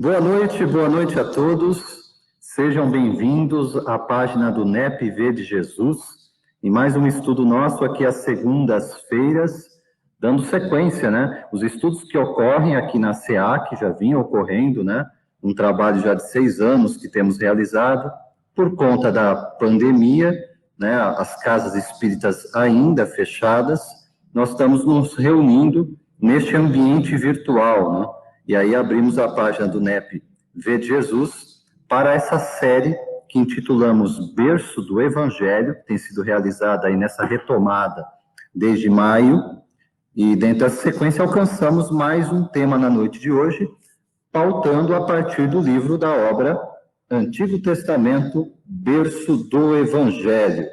Boa noite a todos. Sejam bem-vindos à página do NEP V de Jesus, em mais um estudo nosso aqui às segundas-feiras, dando sequência, né? Os estudos que ocorrem aqui na SEAC já vinham ocorrendo, né? Um trabalho já de 6 anos que temos realizado, por conta da pandemia, né? As casas espíritas ainda fechadas, nós estamos nos reunindo neste ambiente virtual, né? E aí abrimos a página do NEP V de Jesus para essa série que intitulamos Berço do Evangelho, que tem sido realizada aí nessa retomada desde maio, e dentro dessa sequência alcançamos mais um tema na noite de hoje, pautando a partir do livro da obra Antigo Testamento, Berço do Evangelho,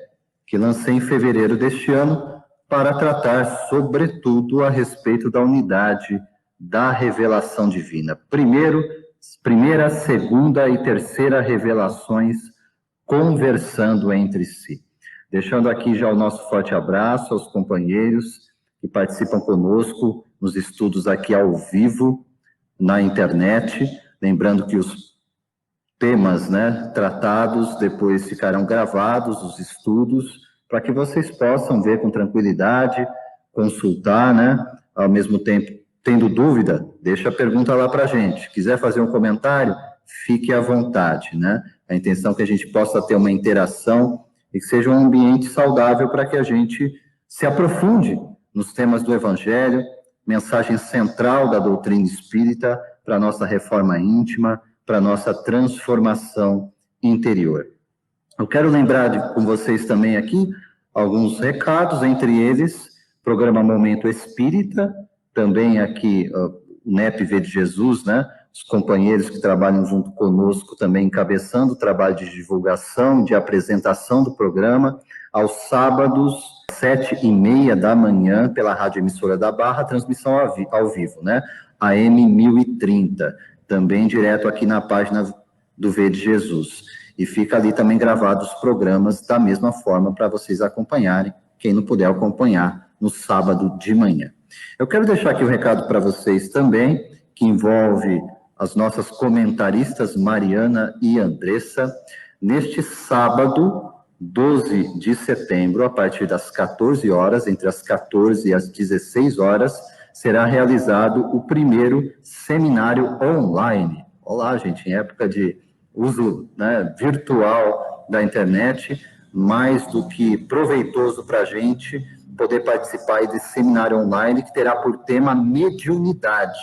que lancei em fevereiro deste ano para tratar, sobretudo, a respeito da unidade da revelação divina. Primeira, segunda e terceira revelações conversando entre si. Deixando aqui já o nosso forte abraço aos companheiros que participam conosco nos estudos aqui ao vivo, na internet. Lembrando que os temas, né, tratados depois ficarão gravados, os estudos, para que vocês possam ver com tranquilidade, consultar, né, ao mesmo tempo. Tendo dúvida, deixa a pergunta lá para a gente. Quiser fazer um comentário, fique à vontade, né? A intenção é que a gente possa ter uma interação e que seja um ambiente saudável para que a gente se aprofunde nos temas do Evangelho, mensagem central da doutrina espírita para a nossa reforma íntima, para a nossa transformação interior. Eu quero lembrar com vocês também aqui alguns recados, entre eles, programa Momento Espírita, também aqui o NEP V de Jesus, né? Os companheiros que trabalham junto conosco também encabeçando o trabalho de divulgação, de apresentação do programa, aos sábados, 7h30 da manhã, pela Rádio Emissora da Barra, transmissão ao vivo, né? AM 1030, também direto aqui na página do V de Jesus. E fica ali também gravados os programas da mesma forma para vocês acompanharem, quem não puder acompanhar no sábado de manhã. Eu quero deixar aqui um recado para vocês também, que envolve as nossas comentaristas Mariana e Andressa. Neste sábado, 12 de setembro, a partir das 14 horas, entre as 14 e as 16 horas, será realizado o primeiro seminário online. Olá, gente, em época de uso, né, virtual da internet, mais do que proveitoso para a gente poder participar desse seminário online que terá por tema mediunidade,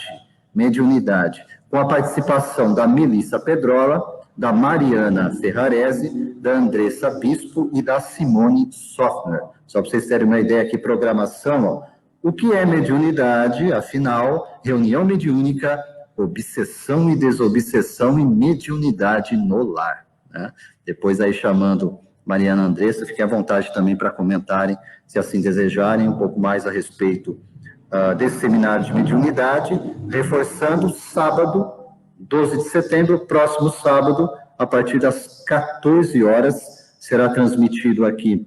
com a participação da Melissa Pedrola, da Mariana Ferrarese, da Andressa Bispo e da Simone Soffner. Só para vocês terem uma ideia aqui, programação, ó. O que é mediunidade? Afinal, reunião mediúnica, obsessão e desobsessão e mediunidade no lar, né? Depois aí chamando Mariana e Andressa, fiquem à vontade também para comentarem, se assim desejarem, um pouco mais a respeito desse seminário de mediunidade, reforçando sábado, 12 de setembro, próximo sábado, a partir das 14 horas, será transmitido aqui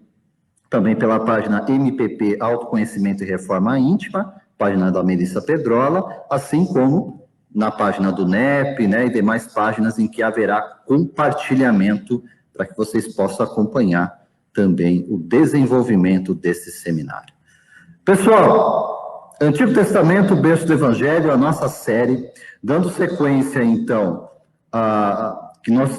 também pela página MPP Autoconhecimento e Reforma Íntima, página da Melissa Pedrola, assim como na página do NEP, né, e demais páginas em que haverá compartilhamento para que vocês possam acompanhar também o desenvolvimento desse seminário. Pessoal, Antigo Testamento, Berço do Evangelho, a nossa série, dando sequência, então, que nós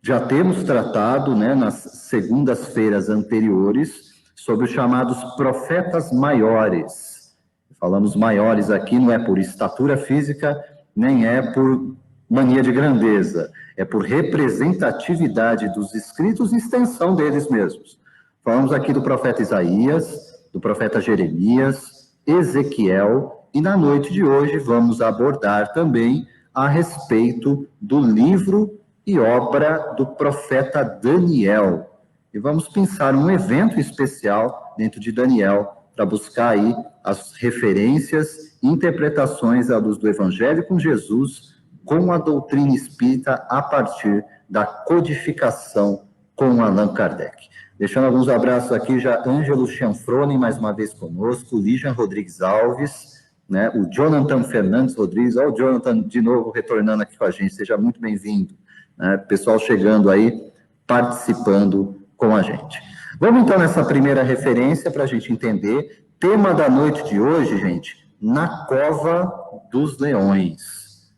já temos tratado, né, nas segundas-feiras anteriores, sobre os chamados profetas maiores. Falamos maiores aqui, não é por estatura física, nem é por mania de grandeza, é por representatividade dos escritos e extensão deles mesmos. Falamos aqui do profeta Isaías, do profeta Jeremias, Ezequiel, e na noite de hoje vamos abordar também a respeito do livro e obra do profeta Daniel. E vamos pensar um evento especial dentro de Daniel, para buscar aí as referências e interpretações à luz do Evangelho com Jesus, com a doutrina espírita a partir da codificação com Allan Kardec. Deixando alguns abraços aqui, já Ângelo Chanfroni, mais uma vez conosco, Lígia Rodrigues Alves, né? O Jonathan Fernandes Rodrigues, olha o Jonathan de novo retornando aqui com a gente, seja muito bem-vindo, né? Pessoal chegando aí, participando com a gente. Vamos então nessa primeira referência para a gente entender. Tema da noite de hoje, gente, na cova dos leões.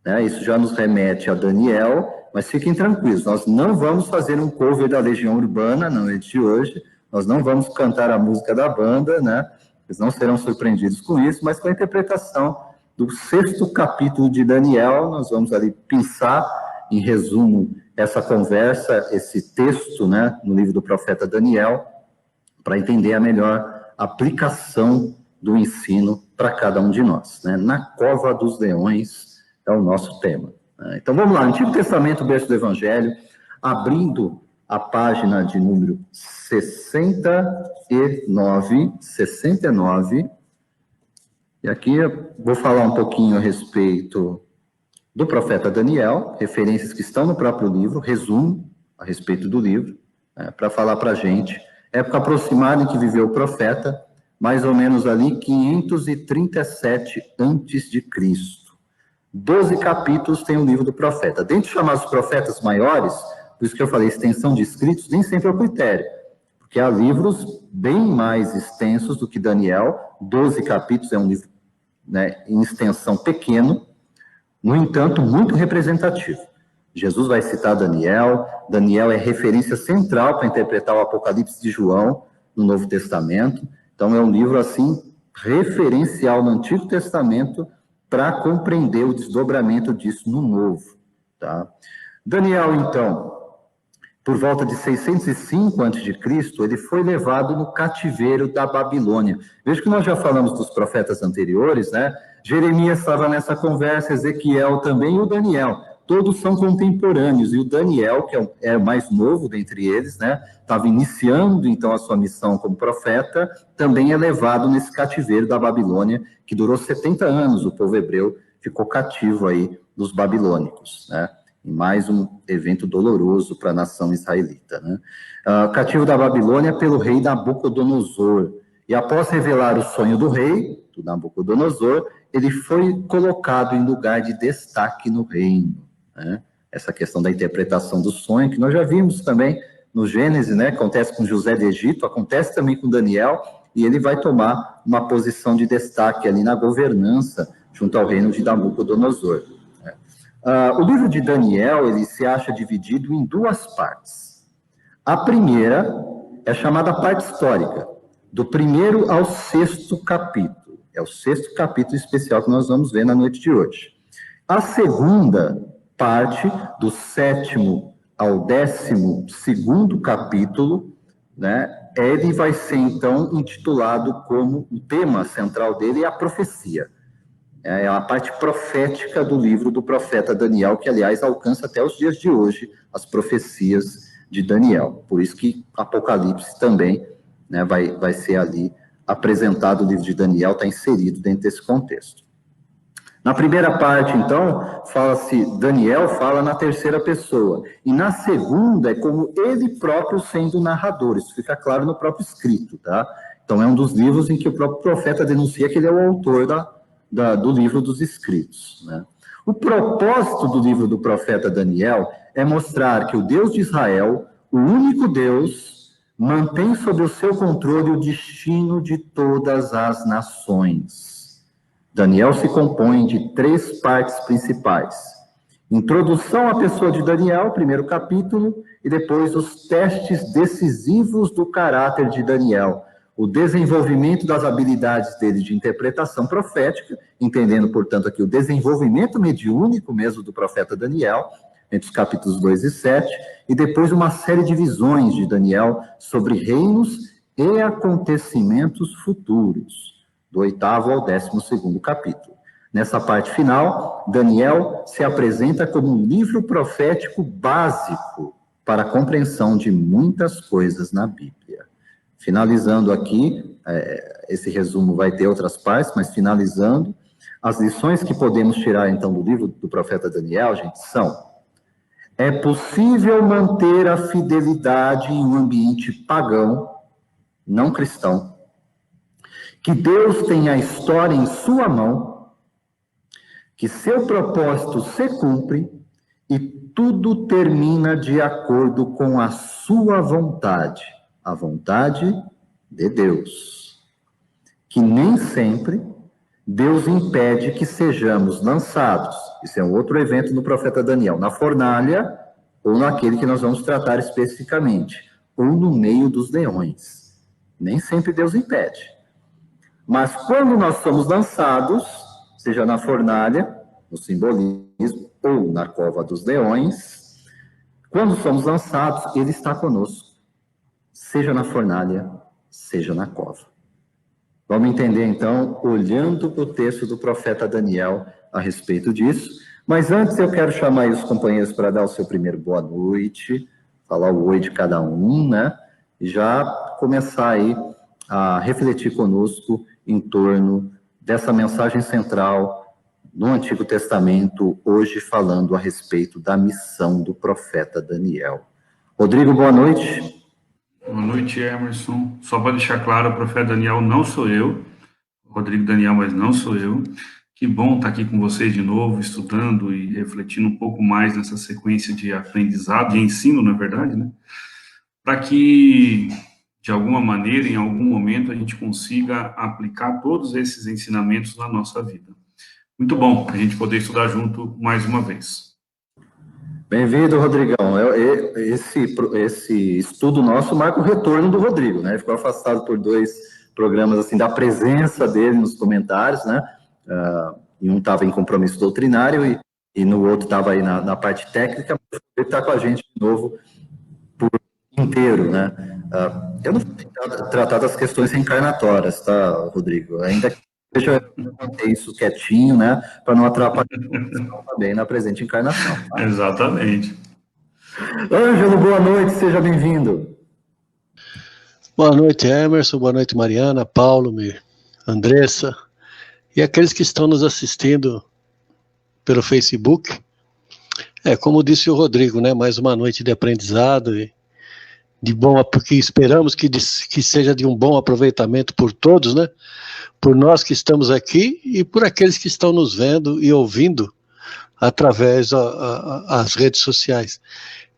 Né? Isso já nos remete a Daniel, mas fiquem tranquilos, nós não vamos fazer um cover da Legião Urbana na noite de hoje, nós não vamos cantar a música da banda, né? Eles não serão surpreendidos com isso, mas com a interpretação do 6º capítulo de Daniel, nós vamos ali pensar, em resumo, essa conversa, esse texto, né, no livro do profeta Daniel, para entender a melhor aplicação do ensino para cada um de nós, né? Na cova dos leões é o nosso tema. Então vamos lá, Antigo Testamento, berço do Evangelho, abrindo a página de número 69, e aqui eu vou falar um pouquinho a respeito do profeta Daniel, referências que estão no próprio livro, resumo a respeito do livro, para falar para a gente, época aproximada em que viveu o profeta, mais ou menos ali 537 antes de Cristo. 12 capítulos tem o livro do profeta. Dentre os chamados profetas maiores, por isso que eu falei extensão de escritos, nem sempre é o critério, porque há livros bem mais extensos do que Daniel. 12 capítulos é um livro, né, em extensão pequeno, no entanto, muito representativo. Jesus vai citar Daniel, Daniel é referência central para interpretar o Apocalipse de João no Novo Testamento, então é um livro, assim, referencial no Antigo Testamento para compreender o desdobramento disso no Novo, tá? Daniel, então, por volta de 605 a.C., ele foi levado no cativeiro da Babilônia. Veja que nós já falamos dos profetas anteriores, né? Jeremias estava nessa conversa, Ezequiel também, e o Daniel. Todos são contemporâneos, e o Daniel, que é o mais novo dentre eles, né? Estava iniciando, então, a sua missão como profeta, também é levado nesse cativeiro da Babilônia, que durou 70 anos, o povo hebreu ficou cativo aí dos babilônicos, né? Em mais um evento doloroso para a nação israelita, né? Cativo da Babilônia pelo rei Nabucodonosor. E após revelar o sonho do rei, do Nabucodonosor, ele foi colocado em lugar de destaque no reino, né? Essa questão da interpretação do sonho, que nós já vimos também no Gênesis, né? Acontece com José do Egito, acontece também com Daniel, e ele vai tomar uma posição de destaque ali na governança junto ao reino de Nabucodonosor. O livro de Daniel, ele se acha dividido em duas partes. A primeira é chamada parte histórica, do 1º ao 6º capítulo. É o 6º capítulo especial que nós vamos ver na noite de hoje. A segunda parte, do 7º ao 12º capítulo, né, ele vai ser, então, intitulado como o tema central dele é a profecia. É a parte profética do livro do profeta Daniel, que, aliás, alcança até os dias de hoje as profecias de Daniel. Por isso que Apocalipse também, né, vai ser ali apresentado, o livro de Daniel está inserido dentro desse contexto. Na primeira parte, então, Daniel fala na terceira pessoa, e na segunda é como ele próprio sendo narrador, isso fica claro no próprio escrito, tá? Então é um dos livros em que o próprio profeta denuncia que ele é o autor do livro dos escritos, né? O propósito do livro do profeta Daniel é mostrar que o Deus de Israel, o único Deus, mantém sob o seu controle o destino de todas as nações. Daniel se compõe de 3 partes principais: introdução à pessoa de Daniel, primeiro capítulo, e depois os testes decisivos do caráter de Daniel, o desenvolvimento das habilidades dele de interpretação profética, entendendo, portanto, aqui o desenvolvimento mediúnico mesmo do profeta Daniel, entre os capítulos 2 e 7, e depois uma série de visões de Daniel sobre reinos e acontecimentos futuros, do 8º ao 12º capítulo. Nessa parte final, Daniel se apresenta como um livro profético básico para a compreensão de muitas coisas na Bíblia. Finalizando aqui, esse resumo vai ter outras partes, mas finalizando, as lições que podemos tirar, então, do livro do profeta Daniel, gente, são: é possível manter a fidelidade em um ambiente pagão, não cristão, que Deus tem a história em sua mão, que seu propósito se cumpre e tudo termina de acordo com a sua vontade, a vontade de Deus. Que nem sempre Deus impede que sejamos lançados. Isso é um outro evento no profeta Daniel, na fornalha ou naquele que nós vamos tratar especificamente, ou no meio dos leões. Nem sempre Deus impede. Mas quando nós somos lançados, seja na fornalha, no simbolismo, ou na cova dos leões, quando somos lançados, Ele está conosco, seja na fornalha, seja na cova. Vamos entender, então, olhando para o texto do profeta Daniel a respeito disso. Mas antes eu quero chamar aí os companheiros para dar o seu primeiro boa noite, falar o oi de cada um, né? E já começar aí a refletir conosco em torno dessa mensagem central no Antigo Testamento, hoje falando a respeito da missão do profeta Daniel. Rodrigo, boa noite. Boa noite, Emerson. Só para deixar claro, o profeta Daniel não sou eu, Rodrigo Daniel, mas não sou eu. Que bom estar aqui com vocês de novo, estudando e refletindo um pouco mais nessa sequência de aprendizado, de ensino, na verdade, né? Para que, de alguma maneira, em algum momento, a gente consiga aplicar todos esses ensinamentos na nossa vida. Muito bom a gente poder estudar junto mais uma vez. Bem-vindo, Rodrigão. Esse estudo nosso marca o retorno do Rodrigo, né? Ele ficou afastado por 2 programas, assim, da presença dele nos comentários, né? E um estava em compromisso doutrinário e no outro estava aí na parte técnica, mas ele está com a gente de novo por inteiro, né? Eu não vou tratar das questões reencarnatórias, tá, Rodrigo? Ainda que eu manter isso quietinho, né? Para não atrapalhar também na presente encarnação. Tá? Exatamente. Ângelo, boa noite, seja bem-vindo. Boa noite, Emerson, boa noite, Mariana, Paulo, Andressa e aqueles que estão nos assistindo pelo Facebook. Como disse o Rodrigo, né, mais uma noite de aprendizado e de bom, porque esperamos que seja de um bom aproveitamento por todos, né, por nós que estamos aqui e por aqueles que estão nos vendo e ouvindo através das redes sociais.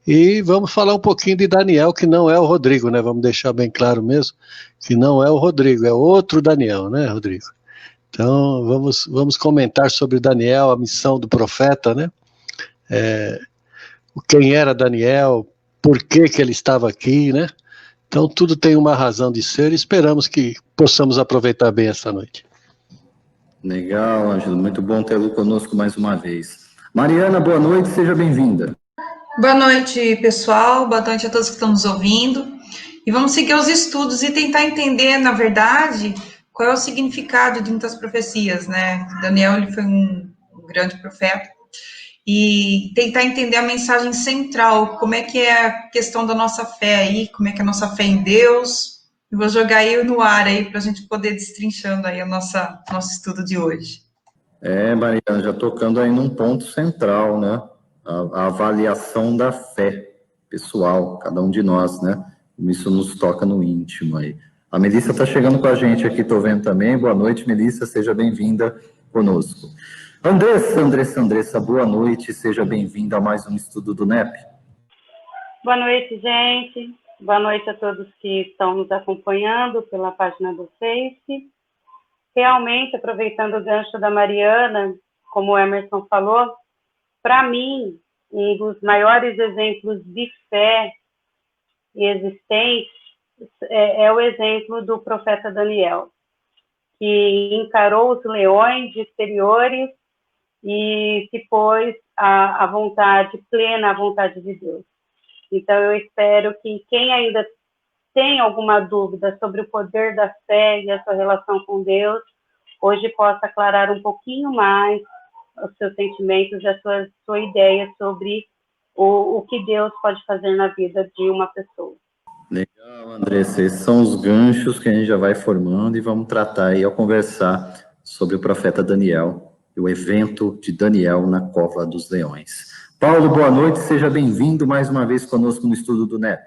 E vamos falar um pouquinho de Daniel, que não é o Rodrigo, né? Vamos deixar bem claro mesmo, que não é o Rodrigo, é outro Daniel, né, Rodrigo? Então, vamos comentar sobre Daniel, a missão do profeta, né? Quem era Daniel, por que ele estava aqui, né? Então, tudo tem uma razão de ser e esperamos que possamos aproveitar bem essa noite. Legal, Ângelo, muito bom tê-lo conosco mais uma vez. Mariana, boa noite, seja bem-vinda. Boa noite, pessoal. Boa noite a todos que estão nos ouvindo. E vamos seguir os estudos e tentar entender, na verdade, qual é o significado de muitas profecias, né? Daniel, ele foi um grande profeta. E tentar entender a mensagem central, como é que é a questão da nossa fé aí, como é que é a nossa fé em Deus. Eu vou jogar aí no ar aí para a gente poder destrinchando aí nosso estudo de hoje. Mariana, já tocando aí num ponto central, né? A avaliação da fé pessoal, cada um de nós, né? Isso nos toca no íntimo aí. A Melissa está chegando com a gente aqui, estou vendo também. Boa noite, Melissa, seja bem-vinda conosco. Andressa, boa noite, seja bem-vinda a mais um estudo do NEP. Boa noite, gente. Boa noite a todos que estão nos acompanhando pela página do Face. Realmente, aproveitando o gancho da Mariana, como o Emerson falou, para mim, um dos maiores exemplos de fé existentes é o exemplo do profeta Daniel, que encarou os leões exteriores e se pôs à vontade plena, à vontade de Deus. Então, eu espero que quem ainda tem alguma dúvida sobre o poder da fé e a sua relação com Deus, hoje possa aclarar um pouquinho mais os seus sentimentos e a sua ideia sobre o que Deus pode fazer na vida de uma pessoa. Legal, Andressa, esses são os ganchos que a gente já vai formando e vamos tratar aí ao conversar sobre o profeta Daniel e o evento de Daniel na Cova dos Leões. Paulo, boa noite, seja bem-vindo mais uma vez conosco no estudo do NEP.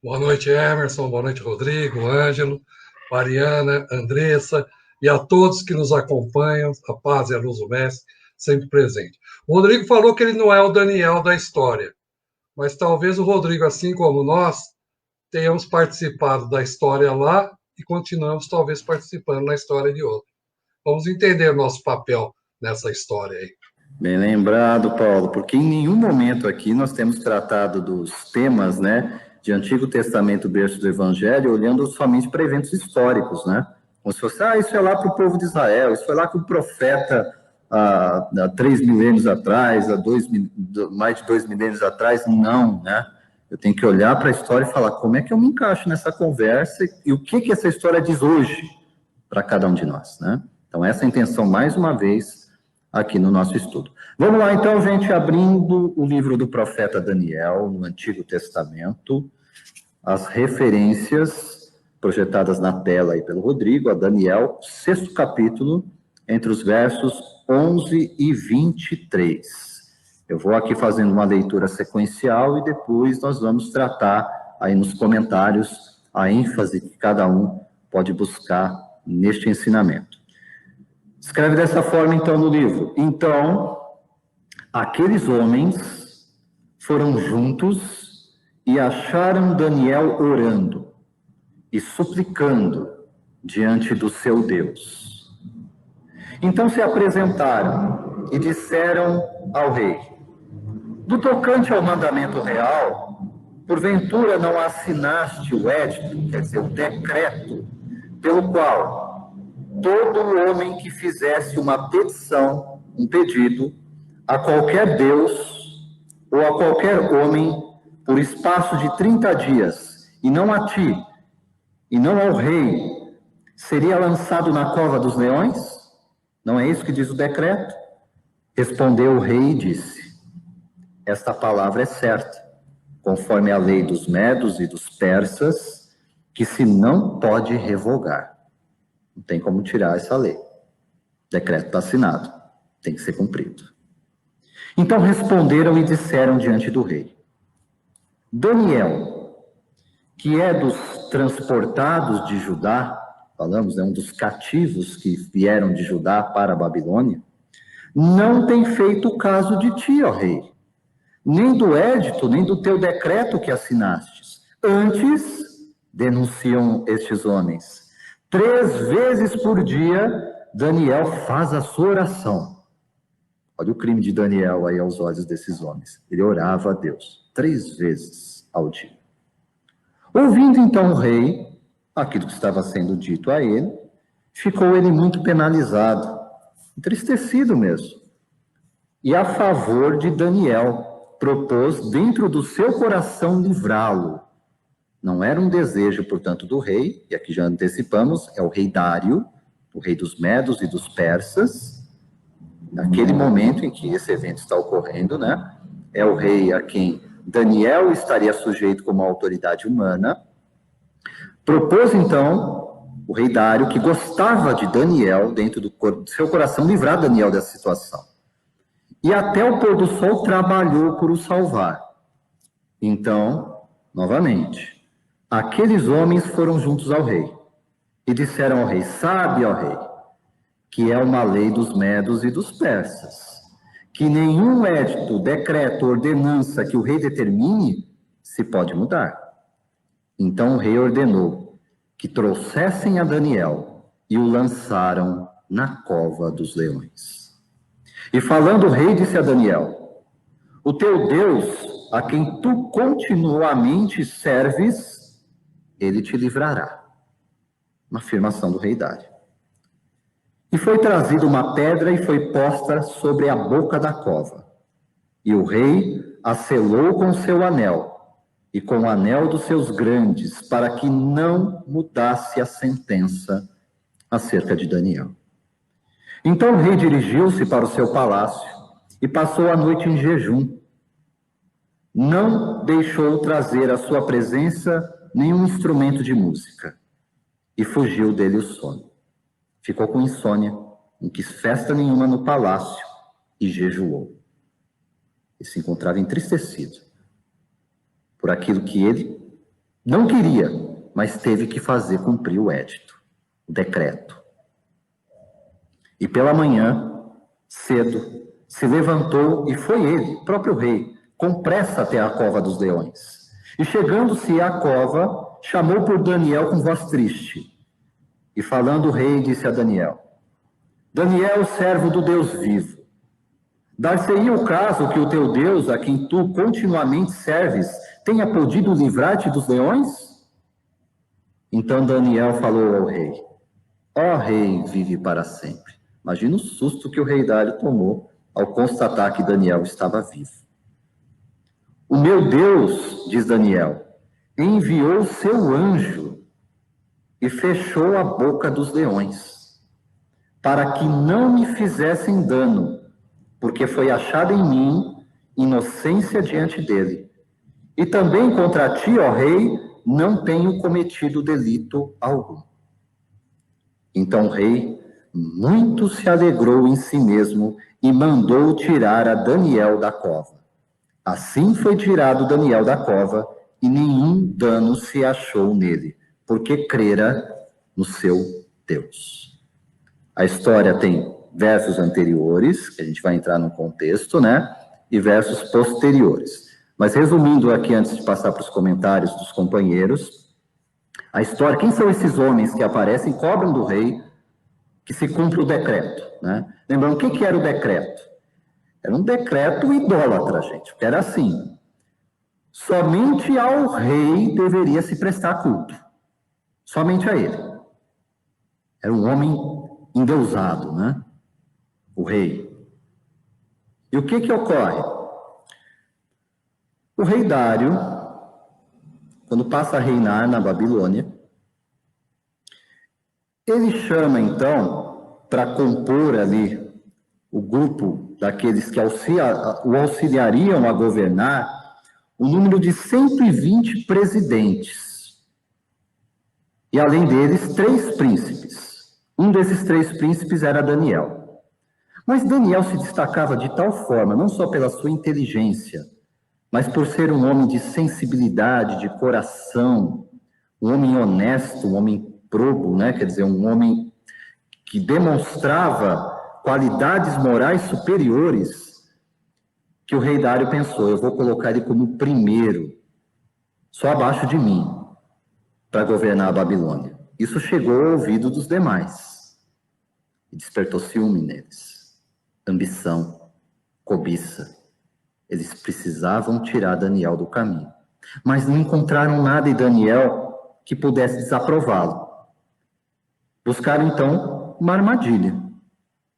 Boa noite, Emerson, boa noite, Rodrigo, Ângelo. Mariana, Andressa e a todos que nos acompanham, a paz e a luz do Mestre, sempre presente. O Rodrigo falou que ele não é o Daniel da história, mas talvez o Rodrigo, assim como nós, tenhamos participado da história lá e continuamos talvez participando na história de outra. Vamos entender o nosso papel nessa história aí. Bem lembrado, Paulo, porque em nenhum momento aqui nós temos tratado dos temas, né, de Antigo Testamento, berço do Evangelho, olhando somente para eventos históricos, né? Como se fosse, isso é lá para o povo de Israel, isso foi lá que o profeta, há 3 milênios atrás, mais de 2 milênios atrás, não, né? Eu tenho que olhar para a história e falar como é que eu me encaixo nessa conversa e o que essa história diz hoje para cada um de nós, né? Então, essa é a intenção, mais uma vez, aqui no nosso estudo. Vamos lá, então, gente, abrindo o livro do profeta Daniel, no Antigo Testamento, as referências projetadas na tela aí pelo Rodrigo, a Daniel, 6º capítulo, entre os versos 11 e 23. Eu vou aqui fazendo uma leitura sequencial e depois nós vamos tratar aí nos comentários a ênfase que cada um pode buscar neste ensinamento. Escreve dessa forma, então, no livro. Então, aqueles homens foram juntos e acharam Daniel orando e suplicando diante do seu Deus. Então se apresentaram e disseram ao rei: do tocante ao mandamento real, porventura não assinaste o edito, quer dizer, o decreto, pelo qual todo homem que fizesse uma petição, um pedido, a qualquer Deus ou a qualquer homem, por espaço de 30 dias, e não a ti, e não ao rei, seria lançado na cova dos leões? Não é isso que diz o decreto? Respondeu o rei e disse: esta palavra é certa, conforme a lei dos medos e dos persas, que se não pode revogar. Não tem como tirar essa lei. O decreto está assinado, tem que ser cumprido. Então responderam e disseram diante do rei: Daniel, que é dos transportados de Judá, falamos, é um dos cativos que vieram de Judá para a Babilônia, não tem feito caso de ti, ó rei, nem do edito, nem do teu decreto que assinastes. Antes, denunciam estes homens, 3 vezes por dia, Daniel faz a sua oração. Olha o crime de Daniel aí aos olhos desses homens. Ele orava a Deus 3 vezes ao dia. Ouvindo então o rei aquilo que estava sendo dito a ele, ficou ele muito penalizado, entristecido mesmo. E a favor de Daniel, propôs dentro do seu coração livrá-lo. Não era um desejo, portanto, do rei, e aqui já antecipamos, é o rei Dário, o rei dos Medos e dos Persas, naquele momento em que esse evento está ocorrendo, né? É o rei a quem Daniel estaria sujeito como autoridade humana. Propôs, então, o rei Dário, que gostava de Daniel, dentro do seu coração, livrar Daniel dessa situação. E até o pôr do sol trabalhou por o salvar. Então, novamente, aqueles homens foram juntos ao rei e disseram ao rei: sabe, ó rei, que é uma lei dos medos e dos persas, que nenhum edito, decreto, ordenança que o rei determine se pode mudar. Então o rei ordenou que trouxessem a Daniel e o lançaram na cova dos leões. E falando o rei disse a Daniel: o teu Deus, a quem tu continuamente serves, ele te livrará. Uma afirmação do rei Dário. E foi trazida uma pedra e foi posta sobre a boca da cova. E o rei a selou com seu anel e com o anel dos seus grandes, para que não mudasse a sentença acerca de Daniel. Então o rei dirigiu-se para o seu palácio e passou a noite em jejum. Não deixou trazer à sua presença nenhum instrumento de música, e fugiu dele o sono. Ficou com insônia, não quis festa nenhuma no palácio e jejuou. E se encontrava entristecido por aquilo que ele não queria, mas teve que fazer cumprir o edito. o decreto. E pela manhã, cedo, se levantou e foi ele, o próprio rei, com pressa até a cova dos leões. E chegando-se à cova, chamou por Daniel com voz triste. E falando o rei, disse a Daniel: Daniel, servo do Deus vivo, dar-se-ia o caso que o teu Deus, a quem tu continuamente serves, tenha podido livrar-te dos leões? Então Daniel falou ao rei: ó rei, vive para sempre. Imagina o susto que o rei Dário tomou ao constatar que Daniel estava vivo. O meu Deus, diz Daniel, enviou seu anjo e fechou a boca dos leões, para que não me fizessem dano, porque foi achada em mim inocência diante dele. E também contra ti, ó rei, não tenho cometido delito algum. Então o rei muito se alegrou em si mesmo e mandou tirar a Daniel da cova. Assim foi tirado Daniel da cova e nenhum dano se achou nele, porque crera no seu Deus. A história tem versos anteriores, que a gente vai entrar no contexto, né? E versos posteriores. Mas resumindo aqui, antes de passar para os comentários dos companheiros, a história, quem são esses homens que aparecem, cobram do rei que se cumpra o decreto, né? Lembrando, o que era o decreto? Era um decreto idólatra, gente, porque era assim: somente ao rei deveria se prestar culto, somente a ele. Era um homem endeusado, né? O rei. E o que ocorre? O rei Dário, quando passa a reinar na Babilônia, ele chama, então, para compor ali o grupo daqueles que o auxiliariam a governar, o número de 120 presidentes. E, além deles, 3 príncipes. Um desses 3 príncipes era Daniel. Mas Daniel se destacava de tal forma, não só pela sua inteligência, mas por ser um homem de sensibilidade, de coração, um homem honesto, um homem probo, né? Quer dizer, um homem que demonstrava qualidades morais superiores, que o rei Dário pensou: eu vou colocar ele como primeiro, só abaixo de mim, para governar a Babilônia. Isso chegou ao ouvido dos demais e despertou ciúme neles, ambição, cobiça. Eles precisavam tirar Daniel do caminho, mas não encontraram nada em Daniel que pudesse desaprová-lo. Buscaram, então, uma armadilha.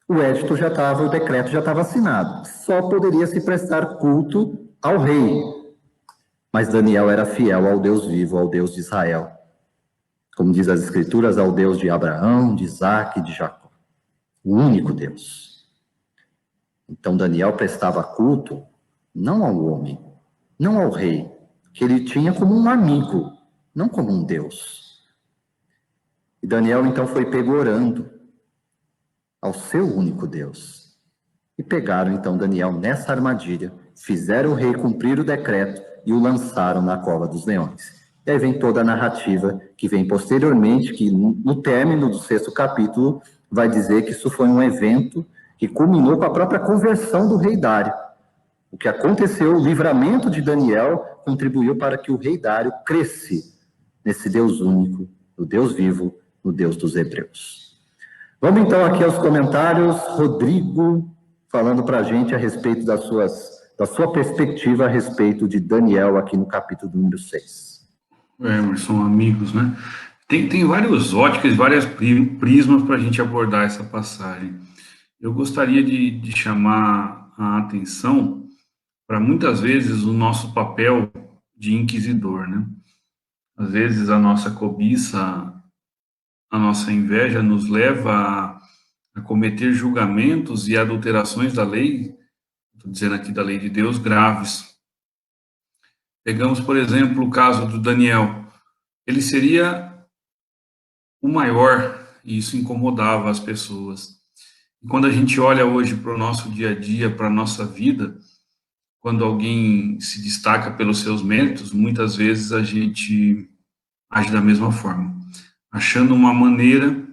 O edito já estava, o decreto já estava assinado. Só poderia se prestar culto ao rei. Mas Daniel era fiel ao Deus vivo, ao Deus de Israel. Como diz as Escrituras, ao Deus de Abraão, de Isaque e de Jacó. O único Deus. Então Daniel prestava culto não ao homem, não ao rei, que ele tinha como um amigo, não como um Deus. E Daniel então foi pego orando ao seu único Deus. E pegaram então Daniel nessa armadilha, fizeram o rei cumprir o decreto e o lançaram na cova dos leões. E aí vem toda a narrativa que vem posteriormente, que no término do 6º capítulo vai dizer que isso foi um evento que culminou com a própria conversão do rei Dário. O que aconteceu, o livramento de Daniel, contribuiu para que o rei Dário cresce nesse Deus único, no Deus vivo, no Deus dos hebreus. Vamos então aqui aos comentários. Rodrigo, falando para a gente a respeito da sua perspectiva a respeito de Daniel aqui no capítulo número 6. Emerson, amigos, né? Tem várias óticas, várias prismas para a gente abordar essa passagem. Eu gostaria de chamar a atenção para muitas vezes o nosso papel de inquisidor, né? Às vezes a nossa cobiça, a nossa inveja nos leva a cometer julgamentos e adulterações da lei, estou dizendo aqui da lei de Deus, graves. Pegamos, por exemplo, o caso do Daniel. Ele seria o maior, e isso incomodava as pessoas. E quando a gente olha hoje para o nosso dia a dia, para a nossa vida, quando alguém se destaca pelos seus méritos, muitas vezes a gente age da mesma forma, achando uma maneira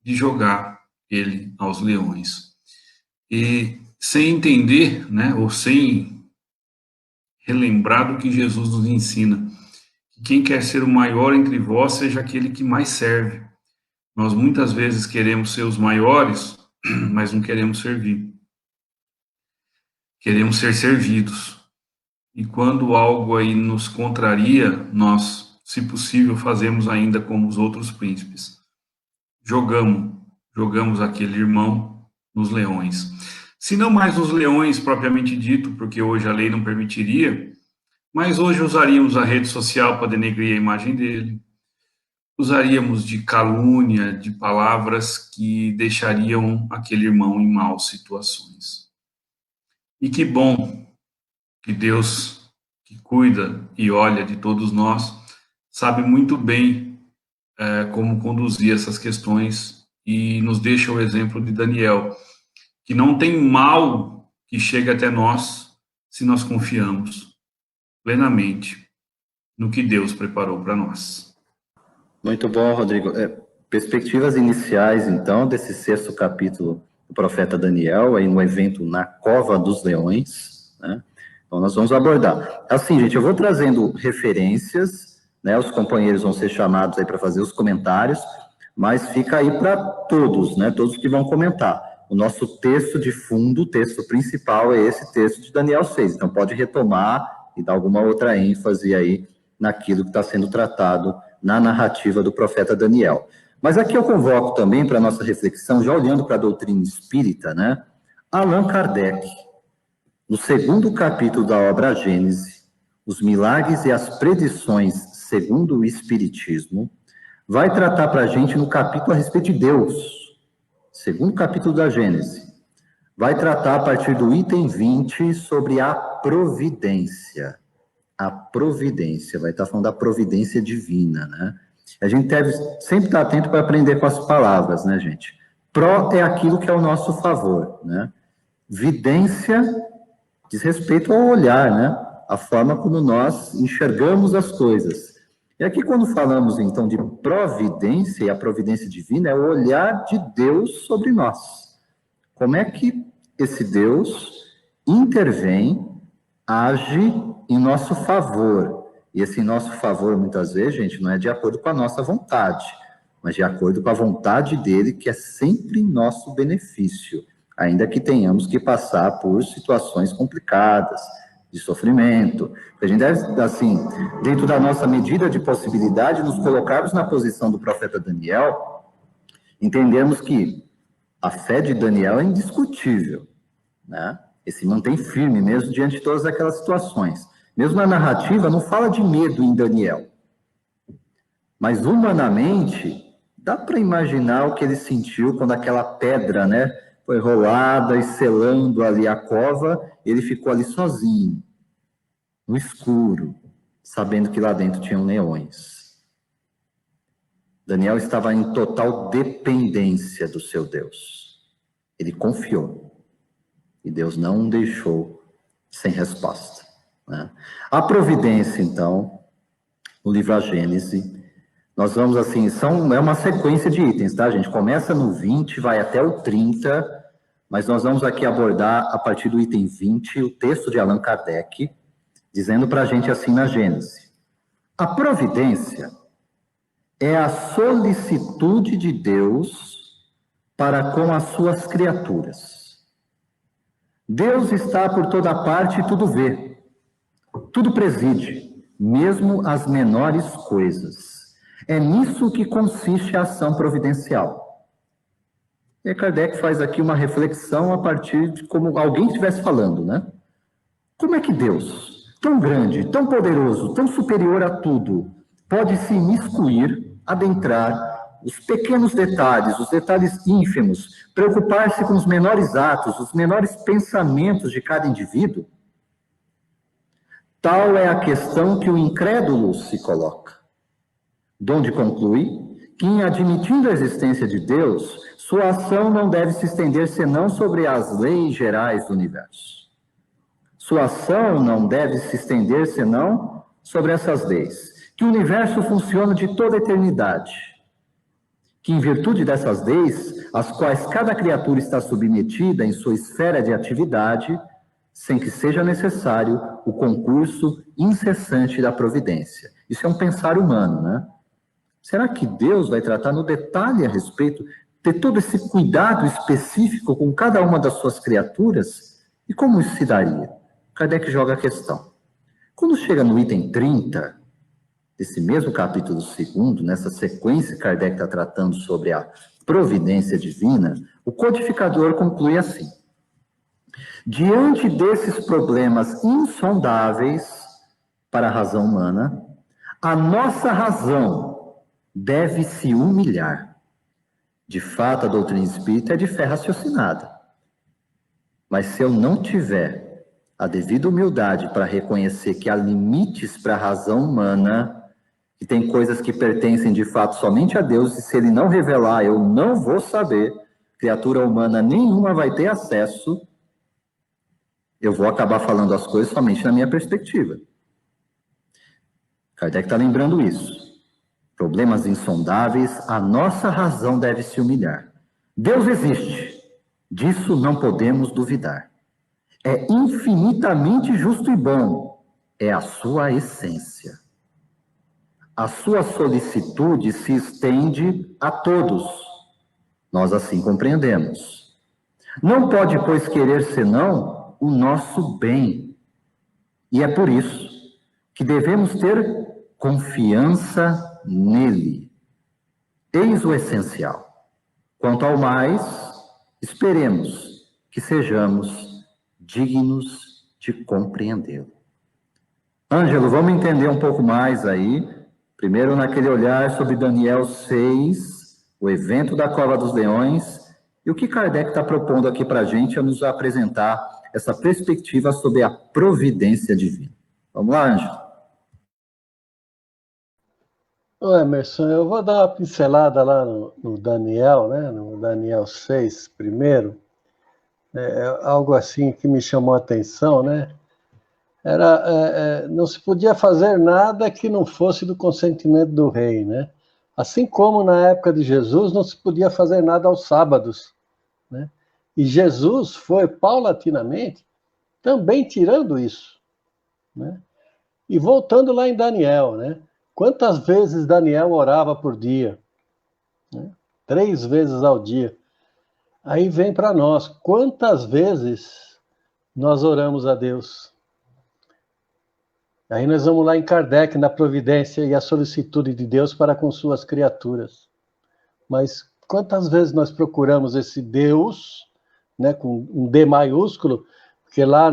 de jogar ele aos leões. E sem entender, né, ou sem relembrar do que Jesus nos ensina, que quem quer ser o maior entre vós seja aquele que mais serve. Nós muitas vezes queremos ser os maiores, mas não queremos servir. Queremos ser servidos. E quando algo aí nos contraria, nós, se possível, fazemos ainda como os outros príncipes. Jogamos aquele irmão nos leões. Se não mais nos leões propriamente dito, porque hoje a lei não permitiria, mas hoje usaríamos a rede social para denegrir a imagem dele, usaríamos de calúnia, de palavras que deixariam aquele irmão em maus situações. E que bom que Deus, que cuida e olha de todos nós, sabe muito bem como conduzir essas questões e nos deixa o exemplo de Daniel, que não tem mal que chegue até nós se nós confiamos plenamente no que Deus preparou para nós. Muito bom, Rodrigo. Perspectivas iniciais, então, desse 6º capítulo do profeta Daniel, aí no evento na Cova dos Leões, né? Então, nós vamos abordar. Assim, gente, eu vou trazendo referências, né? Os companheiros vão ser chamados aí para fazer os comentários, mas fica aí para todos, né? Todos que vão comentar. O nosso texto de fundo, o texto principal é esse texto de Daniel 6, então pode retomar e dar alguma outra ênfase aí naquilo que está sendo tratado na narrativa do profeta Daniel. Mas aqui eu convoco também para a nossa reflexão, já olhando para a doutrina espírita, né? Allan Kardec, no 2º capítulo da obra Gênese, Os Milagres e as Predições segundo o Espiritismo, vai tratar para a gente no capítulo a respeito de Deus, 2º capítulo da Gênese, vai tratar a partir do item 20 sobre a providência. A providência, vai estar falando da providência divina, né? A gente deve sempre estar atento para aprender com as palavras, né, gente? Pró é aquilo que é ao nosso favor, né? Vidência diz respeito ao olhar, né? A forma como nós enxergamos as coisas. E aqui, quando falamos, então, de providência, e a providência divina é o olhar de Deus sobre nós. Como é que esse Deus intervém, age em nosso favor? E esse nosso favor, muitas vezes, gente, não é de acordo com a nossa vontade, mas de acordo com a vontade dele, que é sempre em nosso benefício, ainda que tenhamos que passar por situações complicadas, de sofrimento. A gente deve, assim, dentro da nossa medida de possibilidade, nos colocarmos na posição do profeta Daniel, entendemos que a fé de Daniel é indiscutível, né? Ele se mantém firme mesmo diante de todas aquelas situações. Mesmo na narrativa, não fala de medo em Daniel. Mas, humanamente, dá para imaginar o que ele sentiu quando aquela pedra, né, foi rolada e selando ali a cova, ele ficou ali sozinho, no escuro, sabendo que lá dentro tinham leões. Daniel estava em total dependência do seu Deus. Ele confiou. E Deus não o deixou sem resposta, né? A providência, então, no livro A Gênese, nós vamos assim, é uma sequência de itens, tá, gente? Começa no 20, vai até o 30, mas nós vamos aqui abordar, a partir do item 20, o texto de Allan Kardec, dizendo para a gente assim na Gênese: a providência é a solicitude de Deus para com as suas criaturas. Deus está por toda parte e tudo vê, tudo preside, mesmo as menores coisas. É nisso que consiste a ação providencial. E Kardec faz aqui uma reflexão a partir de como alguém estivesse falando, né? Como é que Deus, tão grande, tão poderoso, tão superior a tudo, pode se imiscuir, adentrar os pequenos detalhes, os detalhes ínfimos, preocupar-se com os menores atos, os menores pensamentos de cada indivíduo? Tal é a questão que o incrédulo se coloca, donde conclui que, em admitindo a existência de Deus, sua ação não deve se estender senão sobre as leis gerais do universo. Sua ação não deve se estender senão sobre essas leis, que o universo funciona de toda a eternidade, que em virtude dessas leis, às quais cada criatura está submetida em sua esfera de atividade, sem que seja necessário o concurso incessante da providência. Isso é um pensar humano, né? Será que Deus vai tratar no detalhe a respeito, ter todo esse cuidado específico com cada uma das suas criaturas? E como isso se daria? Kardec joga a questão. Quando chega no item 30, desse mesmo capítulo 2, nessa sequência, Kardec está tratando sobre a providência divina, o codificador conclui assim: diante desses problemas insondáveis para a razão humana, a nossa razão deve se humilhar. De fato, a doutrina espírita é de fé raciocinada. Mas se eu não tiver a devida humildade para reconhecer que há limites para a razão humana, que tem coisas que pertencem de fato somente a Deus, e se Ele não revelar, eu não vou saber, criatura humana nenhuma vai ter acesso, eu vou acabar falando as coisas somente na minha perspectiva. Kardec está lembrando isso. Problemas insondáveis, a nossa razão deve se humilhar. Deus existe, disso não podemos duvidar. É infinitamente justo e bom, é a sua essência. A sua solicitude se estende a todos. Nós assim compreendemos. Não pode, pois, querer senão o nosso bem. E é por isso que devemos ter confiança nele. Eis o essencial. Quanto ao mais, esperemos que sejamos dignos de compreendê-lo. Ângelo, vamos entender um pouco mais aí. Primeiro, naquele olhar sobre Daniel 6, o evento da Cova dos Leões, e o que Kardec está propondo aqui para a gente é nos apresentar essa perspectiva sobre a providência divina. Vamos lá, Ângelo. Ô Emerson, eu vou dar uma pincelada lá no Daniel, né? No Daniel 6 primeiro. Algo assim que me chamou a atenção, né? Não se podia fazer nada que não fosse do consentimento do rei, né? Assim como na época de Jesus não se podia fazer nada aos sábados, né? E Jesus foi paulatinamente também tirando isso, né? E voltando lá em Daniel, né? Quantas vezes Daniel orava por dia? Né? 3 vezes ao dia. Aí vem para nós, quantas vezes nós oramos a Deus? Aí nós vamos lá em Kardec, na providência e a solicitude de Deus para com suas criaturas. Mas quantas vezes nós procuramos esse Deus, né, com um D maiúsculo, porque lá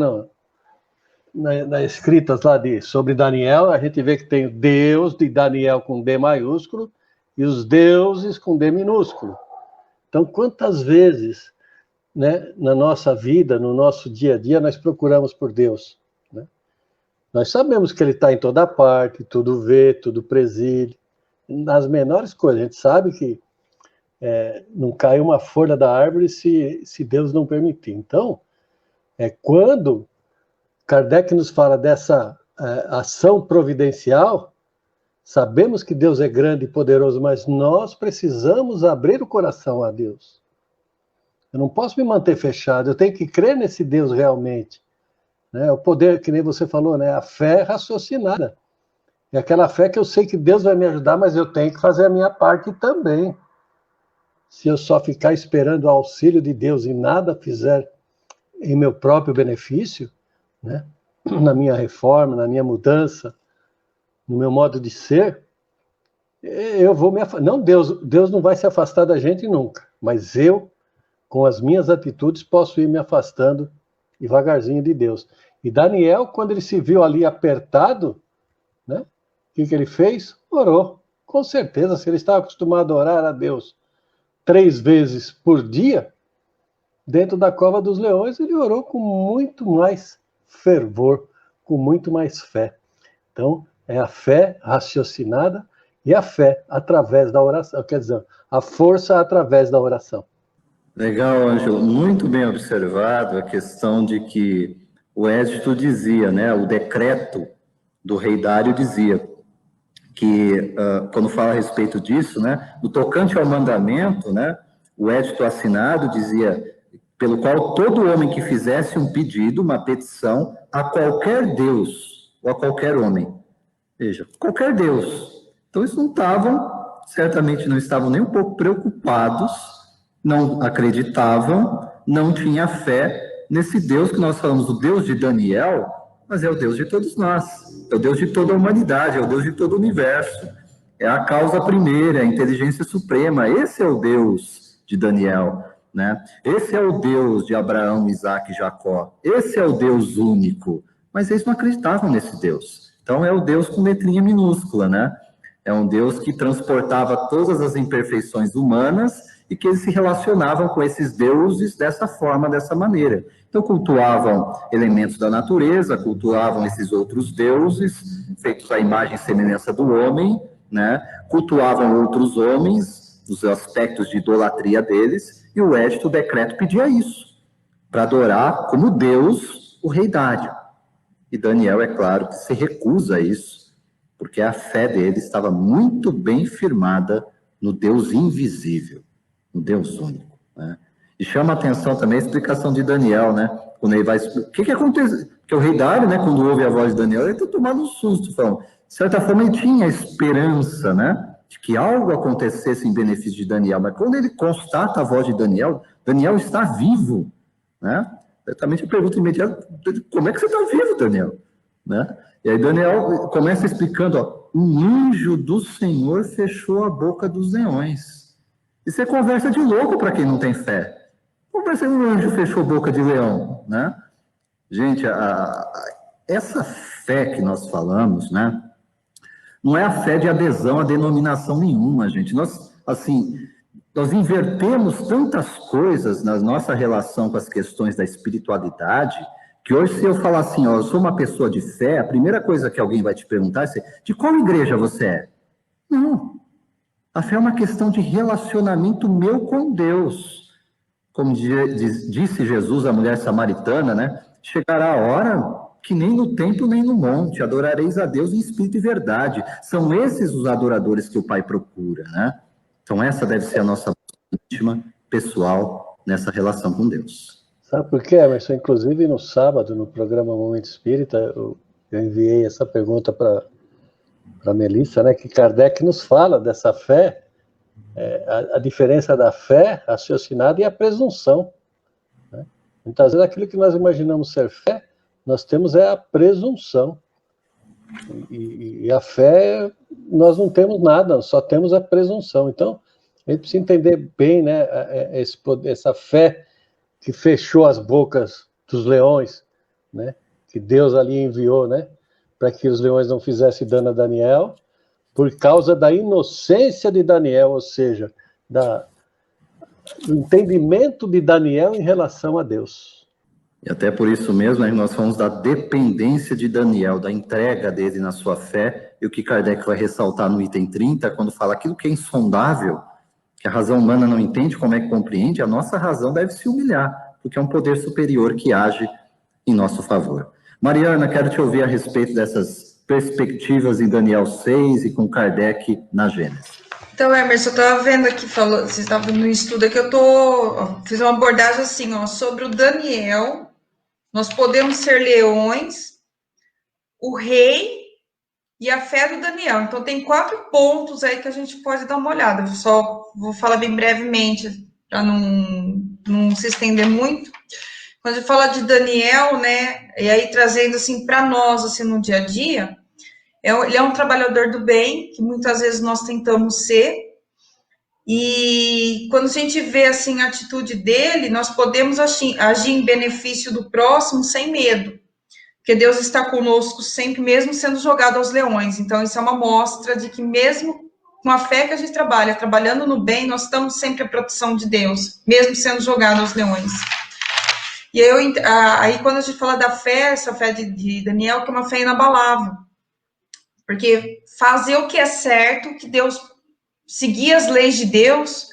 nas escritas lá sobre Daniel, a gente vê que tem o Deus de Daniel com D maiúsculo e os deuses com D minúsculo. Então, quantas vezes, né, na nossa vida, no nosso dia a dia, nós procuramos por Deus? Né? Nós sabemos que Ele está em toda parte, tudo vê, tudo preside, nas menores coisas. A gente sabe que não cai uma folha da árvore se Deus não permitir. Então, quando Kardec nos fala dessa ação providencial, sabemos que Deus é grande e poderoso, mas nós precisamos abrir o coração a Deus. Eu não posso me manter fechado, eu tenho que crer nesse Deus realmente. Né? O poder, que nem você falou, né? A fé raciocinada. É aquela fé que eu sei que Deus vai me ajudar, mas eu tenho que fazer a minha parte também. Se eu só ficar esperando o auxílio de Deus e nada fizer em meu próprio benefício, né? Na minha reforma, na minha mudança, no meu modo de ser, eu vou me afastar. Não, Deus não vai se afastar da gente nunca, mas eu, com as minhas atitudes, posso ir me afastando devagarzinho de Deus. E Daniel, quando ele se viu ali apertado, né? O que ele fez? Orou. Com certeza, se ele estava acostumado a orar a Deus 3 vezes por dia, dentro da cova dos leões, ele orou com muito mais fervor, com muito mais fé. Então, é a fé raciocinada e a fé através da oração, quer dizer, a força através da oração. Legal, Ângelo, muito bem observado a questão de que o Édito dizia, né, o decreto do rei Dário dizia que quando fala a respeito disso, né, no tocante ao mandamento, né, o edito assinado dizia, pelo qual todo homem que fizesse um pedido, uma petição, a qualquer Deus, ou a qualquer homem, veja, qualquer Deus. Então eles certamente não estavam nem um pouco preocupados, não acreditavam, não tinham fé nesse Deus que nós falamos, o Deus de Daniel, mas é o Deus de todos nós, é o Deus de toda a humanidade, é o Deus de todo o universo, é a causa primeira, é a inteligência suprema, esse é o Deus de Daniel, né? Esse é o Deus de Abraão, Isaac e Jacó, esse é o Deus único, mas eles não acreditavam nesse Deus, então é o Deus com letrinha minúscula, né? É um Deus que transportava todas as imperfeições humanas e que eles se relacionavam com esses deuses dessa forma, dessa maneira. Então, cultuavam elementos da natureza, cultuavam esses outros deuses, feitos à imagem e semelhança do homem, né? Cultuavam outros homens, os aspectos de idolatria deles, e o edito, o decreto, pedia isso, para adorar como Deus o rei Dário. E Daniel, é claro, que se recusa a isso, porque a fé dele estava muito bem firmada no Deus invisível, no Deus único, né? E chama a atenção também a explicação de Daniel, né? Quando ele vai explicar. O que aconteceu? Porque o rei Dário, né, quando ouve a voz de Daniel, ele está tomando um susto, falando. De certa forma, ele tinha esperança, né, de que algo acontecesse em benefício de Daniel, mas quando ele constata a voz de Daniel, Daniel está vivo, né? Certamente a pergunta imediata: como é que você está vivo, Daniel? Né? E aí Daniel começa explicando: ó, um anjo do Senhor fechou a boca dos leões. Isso é conversa de louco para quem não tem fé. Como vai ser um anjo fechou boca de leão, né? Gente, essa fé que nós falamos, né? Não é a fé de adesão a denominação nenhuma, gente. Nós invertemos tantas coisas na nossa relação com as questões da espiritualidade, que hoje, se eu falar assim, ó, eu sou uma pessoa de fé, a primeira coisa que alguém vai te perguntar é: de qual igreja você é? Não. A fé é uma questão de relacionamento meu com Deus. Como disse Jesus à mulher samaritana, né? Chegará a hora que nem no templo nem no monte adorareis a Deus em espírito e verdade. São esses os adoradores que o Pai procura, né? Então essa deve ser a nossa íntima, pessoal, nessa relação com Deus. Sabe por quê, Emerson? Inclusive no sábado, no programa Momento Espírita, eu enviei essa pergunta para a Melissa, né? Que Kardec nos fala dessa fé, a diferença da fé raciocinada e a presunção, né? Muitas vezes aquilo que nós imaginamos ser fé, nós temos a presunção. E a fé, nós não temos nada, só temos a presunção. Então, a gente precisa entender bem, né, essa fé que fechou as bocas dos leões, né, que Deus ali enviou, né, para que os leões não fizessem dano a Daniel, por causa da inocência de Daniel, ou seja, do entendimento de Daniel em relação a Deus. E até por isso mesmo, nós falamos da dependência de Daniel, da entrega dele na sua fé, e o que Kardec vai ressaltar no item 30, quando fala aquilo que é insondável, que a razão humana não entende, como é que compreende, a nossa razão deve se humilhar, porque é um poder superior que age em nosso favor. Mariana, quero te ouvir a respeito dessas perspectivas em Daniel 6 e com Kardec na Gênesis. Então, Emerson, eu estava vendo aqui, vocês estavam no estudo aqui, fiz uma abordagem assim, ó, sobre o Daniel. Nós podemos ser leões, o rei e a fé do Daniel. Então, tem 4 pontos aí que a gente pode dar uma olhada. Eu só vou falar bem brevemente, para não se estender muito. Quando a gente fala de Daniel, né, e aí trazendo assim para nós, assim, no dia a dia, ele é um trabalhador do bem, que muitas vezes nós tentamos ser, e quando a gente vê, assim, a atitude dele, nós podemos agir em benefício do próximo sem medo, porque Deus está conosco sempre, mesmo sendo jogado aos leões. Então, isso é uma mostra de que mesmo com a fé que a gente trabalha, trabalhando no bem, nós estamos sempre à proteção de Deus, mesmo sendo jogado aos leões. E aí, quando a gente fala da fé, essa fé de Daniel, que é uma fé inabalável, porque fazer o que é certo, que Deus, seguir as leis de Deus,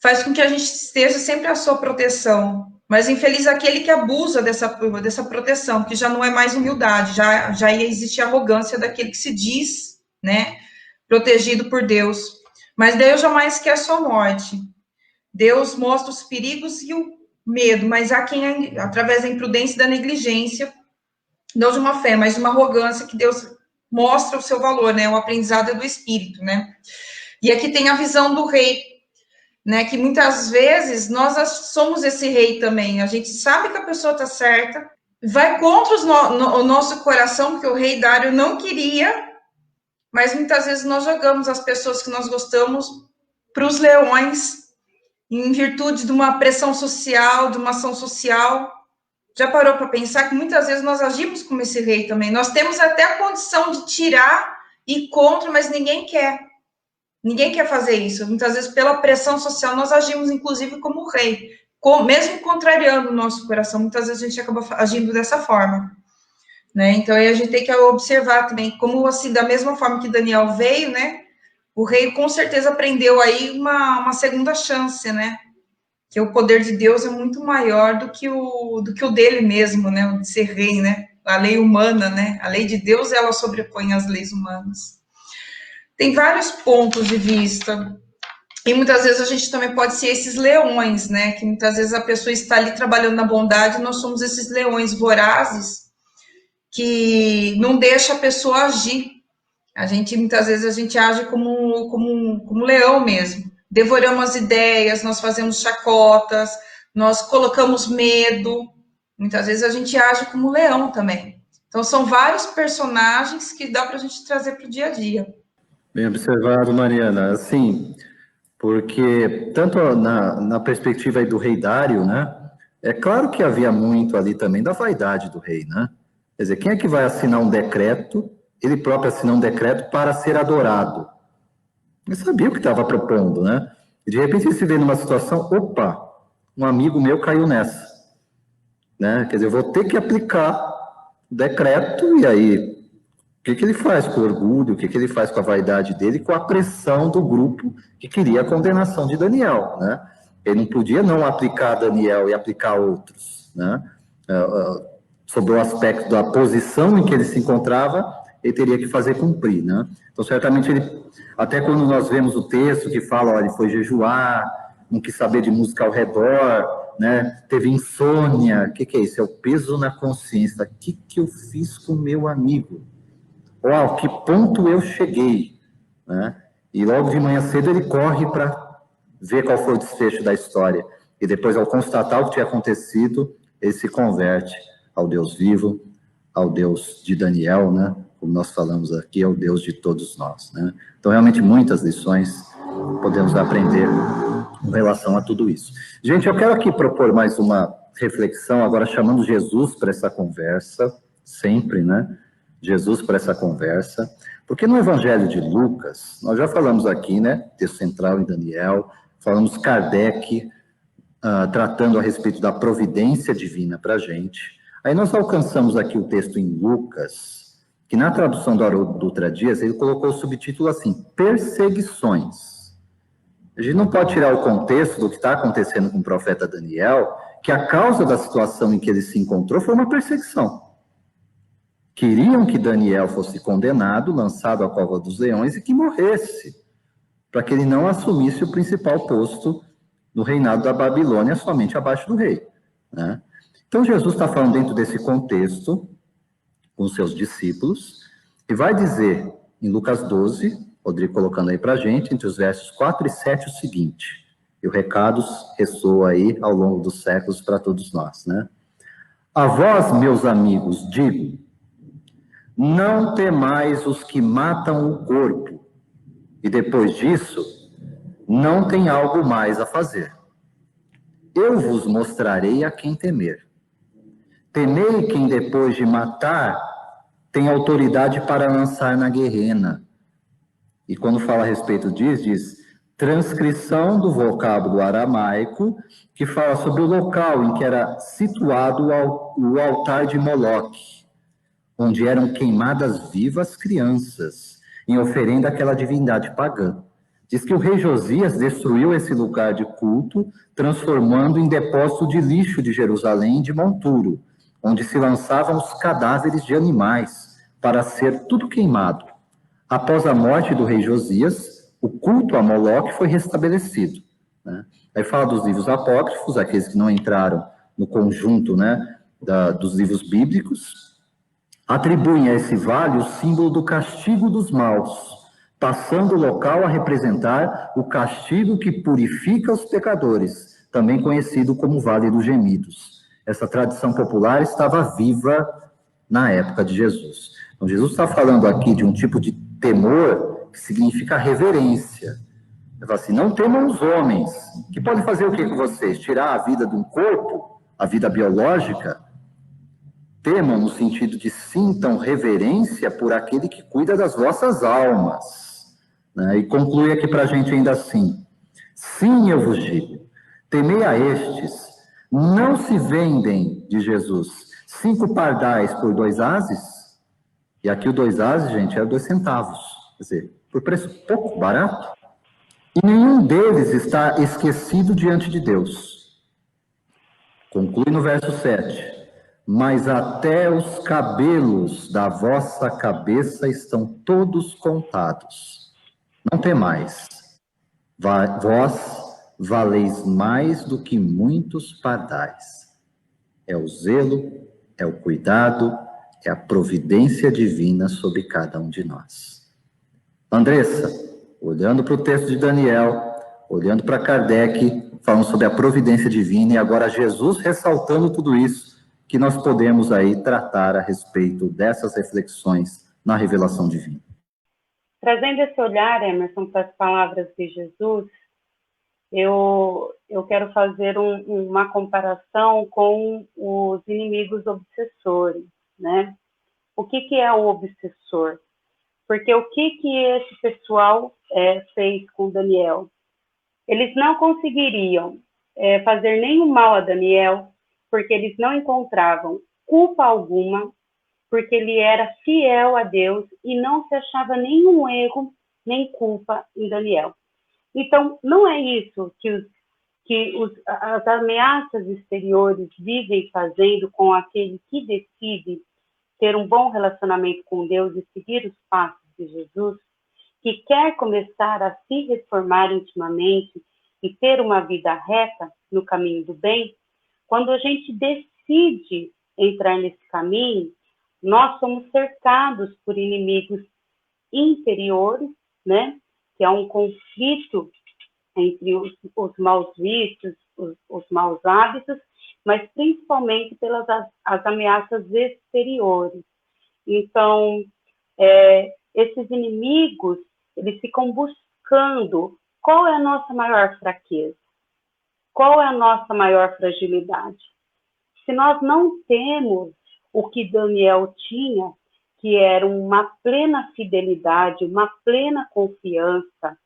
faz com que a gente esteja sempre à sua proteção. Mas infeliz aquele que abusa dessa proteção, que já não é mais humildade, já existe arrogância daquele que se diz, né, protegido por Deus. Mas Deus jamais quer sua morte. Deus mostra os perigos e o medo, mas há quem, através da imprudência e da negligência, não de uma fé, mas de uma arrogância, que Deus mostra o seu valor, né? O aprendizado é do Espírito, né? E aqui tem a visão do rei, né? Que muitas vezes nós somos esse rei também. A gente sabe que a pessoa está certa, vai contra o nosso coração, porque o rei Dário não queria, mas muitas vezes nós jogamos as pessoas que nós gostamos para os leões, em virtude de uma pressão social, de uma ação social. Já parou para pensar que muitas vezes nós agimos como esse rei também? Nós temos até a condição de tirar e contra, mas ninguém quer. Ninguém quer fazer isso. Muitas vezes, pela pressão social, nós agimos, inclusive, como rei, mesmo contrariando o nosso coração. Muitas vezes a gente acaba agindo dessa forma, né? Então, aí a gente tem que observar também, como assim, da mesma forma que Daniel veio, né? O rei, com certeza, aprendeu aí uma segunda chance, né? Que o poder de Deus é muito maior do que o dele mesmo, né? O de ser rei, né? A lei humana, né? A lei de Deus, ela sobrepõe as leis humanas. Tem vários pontos de vista. E muitas vezes a gente também pode ser esses leões, né? Que muitas vezes a pessoa está ali trabalhando na bondade, e nós somos esses leões vorazes que não deixa a pessoa agir. Muitas vezes a gente age como leão mesmo. Devoramos as ideias, nós fazemos chacotas, nós colocamos medo. Muitas vezes a gente age como leão também. Então, são vários personagens que dá para a gente trazer para o dia a dia. Bem observado, Mariana. Assim, porque tanto na perspectiva aí do rei Dário, né? É claro que havia muito ali também da vaidade do rei, né? Quer dizer, quem é que vai assinar um decreto, ele próprio assinar um decreto para ser adorado? Ele sabia o que estava propondo, né? E de repente ele se vê numa situação, opa, um amigo meu caiu nessa, né? Quer dizer, eu vou ter que aplicar o decreto, e aí o que ele faz com o orgulho, o que ele faz com a vaidade dele, com a pressão do grupo que queria a condenação de Daniel, né? Ele não podia não aplicar Daniel e aplicar outros, né? Sobre o aspecto da posição em que ele se encontrava, ele teria que fazer cumprir, né? Então, certamente, até quando nós vemos o texto que fala, olha, ele foi jejuar, não quis saber de música ao redor, né? Teve insônia, o que é isso? É o peso na consciência, o que eu fiz com o meu amigo? Uau, que ponto eu cheguei, né? E logo de manhã cedo ele corre para ver qual foi o desfecho da história. E depois, ao constatar o que tinha acontecido, ele se converte ao Deus vivo, ao Deus de Daniel, né? Como nós falamos aqui, é o Deus de todos nós, né? Então, realmente, muitas lições podemos aprender em relação a tudo isso. Gente, eu quero aqui propor mais uma reflexão, agora chamando Jesus para essa conversa, sempre, né? Jesus para essa conversa, porque no Evangelho de Lucas, nós já falamos aqui, né, texto central em Daniel, falamos Kardec tratando a respeito da providência divina para a gente. Aí nós alcançamos aqui o texto em Lucas, que na tradução do Haroldo Dutra Dias, ele colocou o subtítulo assim, perseguições. A gente não pode tirar o contexto do que está acontecendo com o profeta Daniel, que a causa da situação em que ele se encontrou foi uma perseguição. Queriam que Daniel fosse condenado, lançado à cova dos leões e que morresse, para que ele não assumisse o principal posto no reinado da Babilônia, somente abaixo do rei, né? Então, Jesus está falando dentro desse contexto, com os seus discípulos, e vai dizer, em Lucas 12, Rodrigo colocando aí para a gente, entre os versos 4 e 7, o seguinte, e o recado ressoa aí ao longo dos séculos para todos nós, né? A vós, meus amigos, digo, não temais os que matam o corpo, e depois disso, não tem algo mais a fazer. Eu vos mostrarei a quem temer. Temei quem depois de matar tem autoridade para lançar na guerrena. E quando fala a respeito disso, diz transcrição do vocábulo aramaico, que fala sobre o local em que era situado o altar de Moloque, onde eram queimadas vivas crianças, em oferenda àquela divindade pagã. Diz que o rei Josias destruiu esse lugar de culto, transformando em depósito de lixo de Jerusalém de monturo, onde se lançavam os cadáveres de animais, para ser tudo queimado. Após a morte do rei Josias, o culto a Moloque foi restabelecido, né? Aí fala dos livros apócrifos, aqueles que não entraram no conjunto, né, dos livros bíblicos, atribuem a esse vale o símbolo do castigo dos maus, passando o local a representar o castigo que purifica os pecadores, também conhecido como Vale dos Gemidos. Essa tradição popular estava viva na época de Jesus. Então, Jesus está falando aqui de um tipo de temor que significa reverência. Ele fala assim, não temam os homens, que podem fazer o que com vocês? Tirar a vida de um corpo, a vida biológica? Temam no sentido de sintam reverência por aquele que cuida das vossas almas. Né? E conclui aqui para a gente ainda assim, sim, eu vos digo, temei a estes, não se vendem, de Jesus, 5 pardais por 2 ases? E aqui o 2 ases, gente, era 2 centavos. Quer dizer, por preço pouco barato. E nenhum deles está esquecido diante de Deus. Conclui no verso 7. Mas até os cabelos da vossa cabeça estão todos contados. Não temais. Vós valeis mais do que muitos pardais. É o zelo, é o cuidado, é a providência divina sobre cada um de nós. Andressa, olhando para o texto de Daniel, olhando para Kardec, falando sobre a providência divina, e agora Jesus ressaltando tudo isso, que nós podemos aí tratar a respeito dessas reflexões na revelação divina. Trazendo esse olhar, Emerson, para as palavras de Jesus, eu quero fazer uma comparação com os inimigos obsessores, né? O que é o obsessor? Porque o que esse pessoal fez com Daniel? Eles não conseguiriam fazer nenhum mal a Daniel, porque eles não encontravam culpa alguma, porque ele era fiel a Deus e não se achava nenhum erro, nem culpa em Daniel. Então, não é isso que as ameaças exteriores vivem fazendo com aquele que decide ter um bom relacionamento com Deus e seguir os passos de Jesus, que quer começar a se reformar intimamente e ter uma vida reta no caminho do bem. Quando a gente decide entrar nesse caminho, nós somos cercados por inimigos interiores, né? Que é um conflito entre os maus vícios, os maus hábitos, mas principalmente pelas as ameaças exteriores. Então, esses inimigos, eles ficam buscando qual é a nossa maior fraqueza, qual é a nossa maior fragilidade. Se nós não temos o que Daniel tinha, que era uma plena fidelidade, uma plena confiança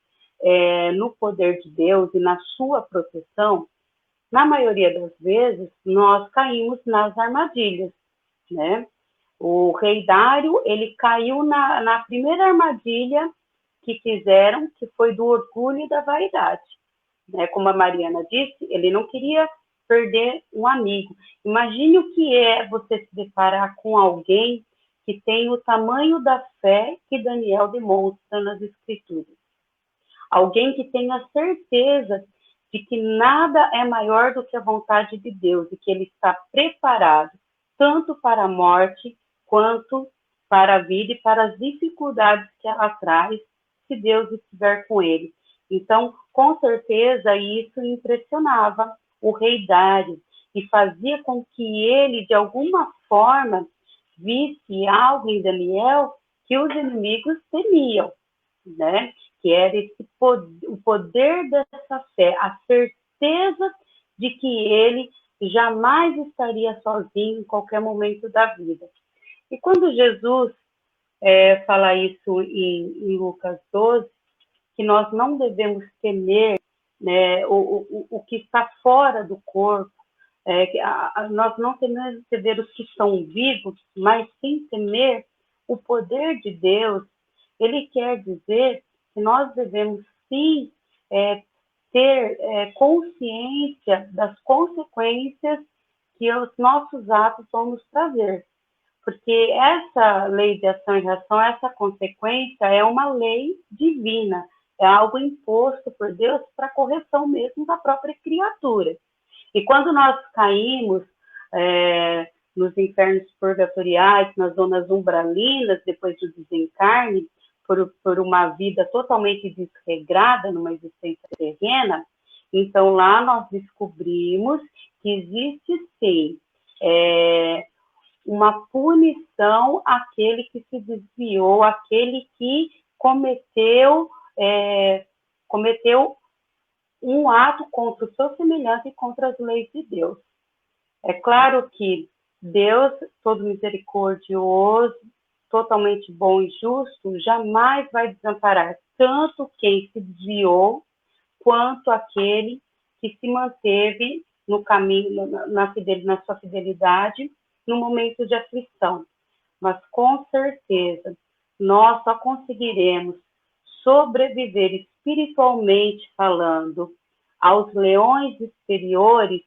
no poder de Deus e na sua proteção, na maioria das vezes, nós caímos nas armadilhas, né? O rei Dário, ele caiu na primeira armadilha que fizeram, que foi do orgulho e da vaidade. Né? Como a Mariana disse, ele não queria perder um amigo. Imagine o que é você se deparar com alguém que tem o tamanho da fé que Daniel demonstra nas Escrituras. Alguém que tem a certeza de que nada é maior do que a vontade de Deus e que ele está preparado tanto para a morte quanto para a vida e para as dificuldades que ela traz, se Deus estiver com ele. Então, com certeza, isso impressionava o rei Dário e fazia com que ele, de alguma forma, visse algo em Daniel que os inimigos temiam, né? Que era o poder dessa fé, a certeza de que ele jamais estaria sozinho em qualquer momento da vida. E quando Jesus fala isso em Lucas 12, que nós não devemos temer, né, o que está fora do corpo, nós não devemos temer os que estão vivos, mas sim temer o poder de Deus. Ele quer dizer que nós devemos sim ter consciência das consequências que os nossos atos vão nos trazer. porque essa lei de ação e reação, essa consequência é uma lei divina, é algo imposto por Deus para correção mesmo da própria criatura. E quando nós caímos nos infernos purgatoriais, nas zonas umbralinas, depois do desencarne, por uma vida totalmente desregrada numa existência terrena, então lá nós descobrimos que existe sim uma punição àquele que se desviou, àquele que cometeu um ato contra o seu semelhante e contra as leis de Deus. É claro que Deus, todo misericordioso, totalmente bom e justo, jamais vai desamparar tanto quem se desviou, quanto aquele que se manteve no caminho, na sua fidelidade, no momento de aflição. Mas, com certeza, nós só conseguiremos sobreviver espiritualmente falando aos leões exteriores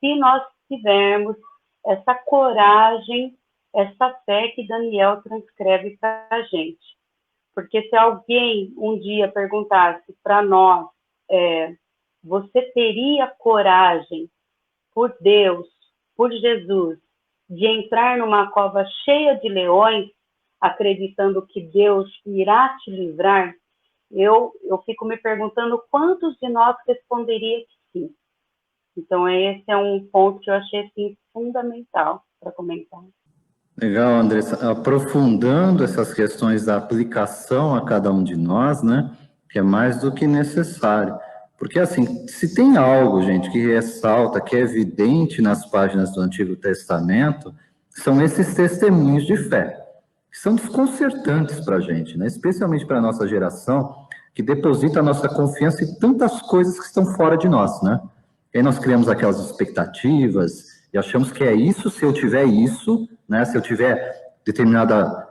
se nós tivermos essa coragem, essa fé que Daniel transcreve para a gente. Porque se alguém um dia perguntasse para nós, você teria coragem, por Deus, por Jesus, de entrar numa cova cheia de leões, acreditando que Deus irá te livrar? Eu fico me perguntando quantos de nós responderia que sim. Então, esse é um ponto que eu achei assim, fundamental para comentar. Legal, Andressa. Aprofundando essas questões da aplicação a cada um de nós, né, que é mais do que necessário. Porque, assim, se tem algo, gente, que ressalta, que é evidente nas páginas do Antigo Testamento, são esses testemunhos de fé, que são desconcertantes para a gente, né, especialmente para a nossa geração, que deposita a nossa confiança em tantas coisas que estão fora de nós, né? E aí nós criamos aquelas expectativas e achamos que é isso, se eu tiver isso, né? Se eu tiver determinada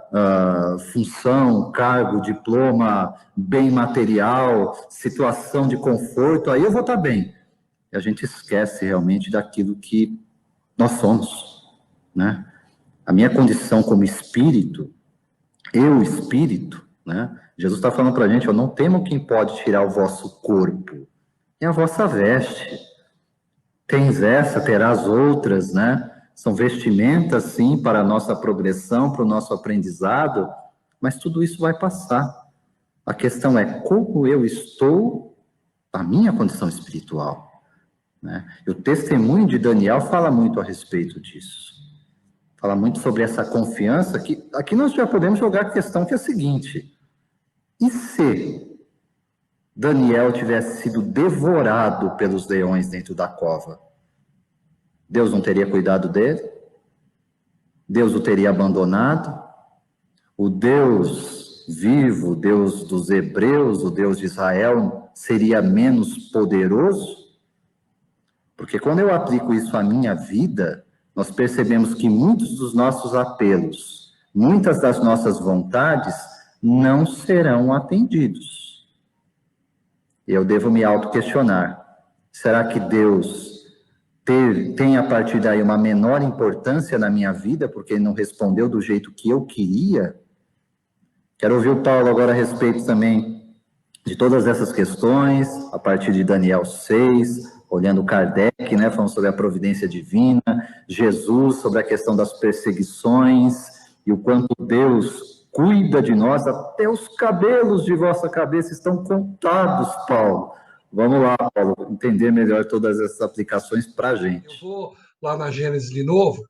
função, cargo, diploma, bem material, situação de conforto, aí eu vou estar bem. E a gente esquece realmente daquilo que nós somos, né? A minha condição como espírito, espírito, né? Jesus está falando para a gente, eu não temo quem pode tirar o vosso corpo, é a vossa veste. Tens essa, terás outras, né? São vestimentas, sim, para a nossa progressão, para o nosso aprendizado, mas tudo isso vai passar. A questão é como eu estou, a minha condição espiritual, né? E o testemunho de Daniel fala muito a respeito disso. Fala muito sobre essa confiança, que aqui nós já podemos jogar a questão que é a seguinte: e se Daniel tivesse sido devorado pelos leões dentro da cova? Deus não teria cuidado dele? Deus o teria abandonado? O Deus vivo, o Deus dos hebreus, o Deus de Israel, seria menos poderoso? Porque quando eu aplico isso à minha vida, nós percebemos que muitos dos nossos apelos, muitas das nossas vontades, não serão atendidos. Eu devo me auto-questionar. Será que Deus tem a partir daí uma menor importância na minha vida, porque ele não respondeu do jeito que eu queria? Quero ouvir o Paulo agora a respeito também de todas essas questões, a partir de Daniel 6, olhando Kardec, né, falando sobre a providência divina, Jesus, sobre a questão das perseguições, e o quanto Deus cuida de nós, até os cabelos de vossa cabeça estão contados, Paulo. Vamos lá, Paulo, entender melhor todas essas aplicações para a gente. Eu vou lá na Gênesis de novo,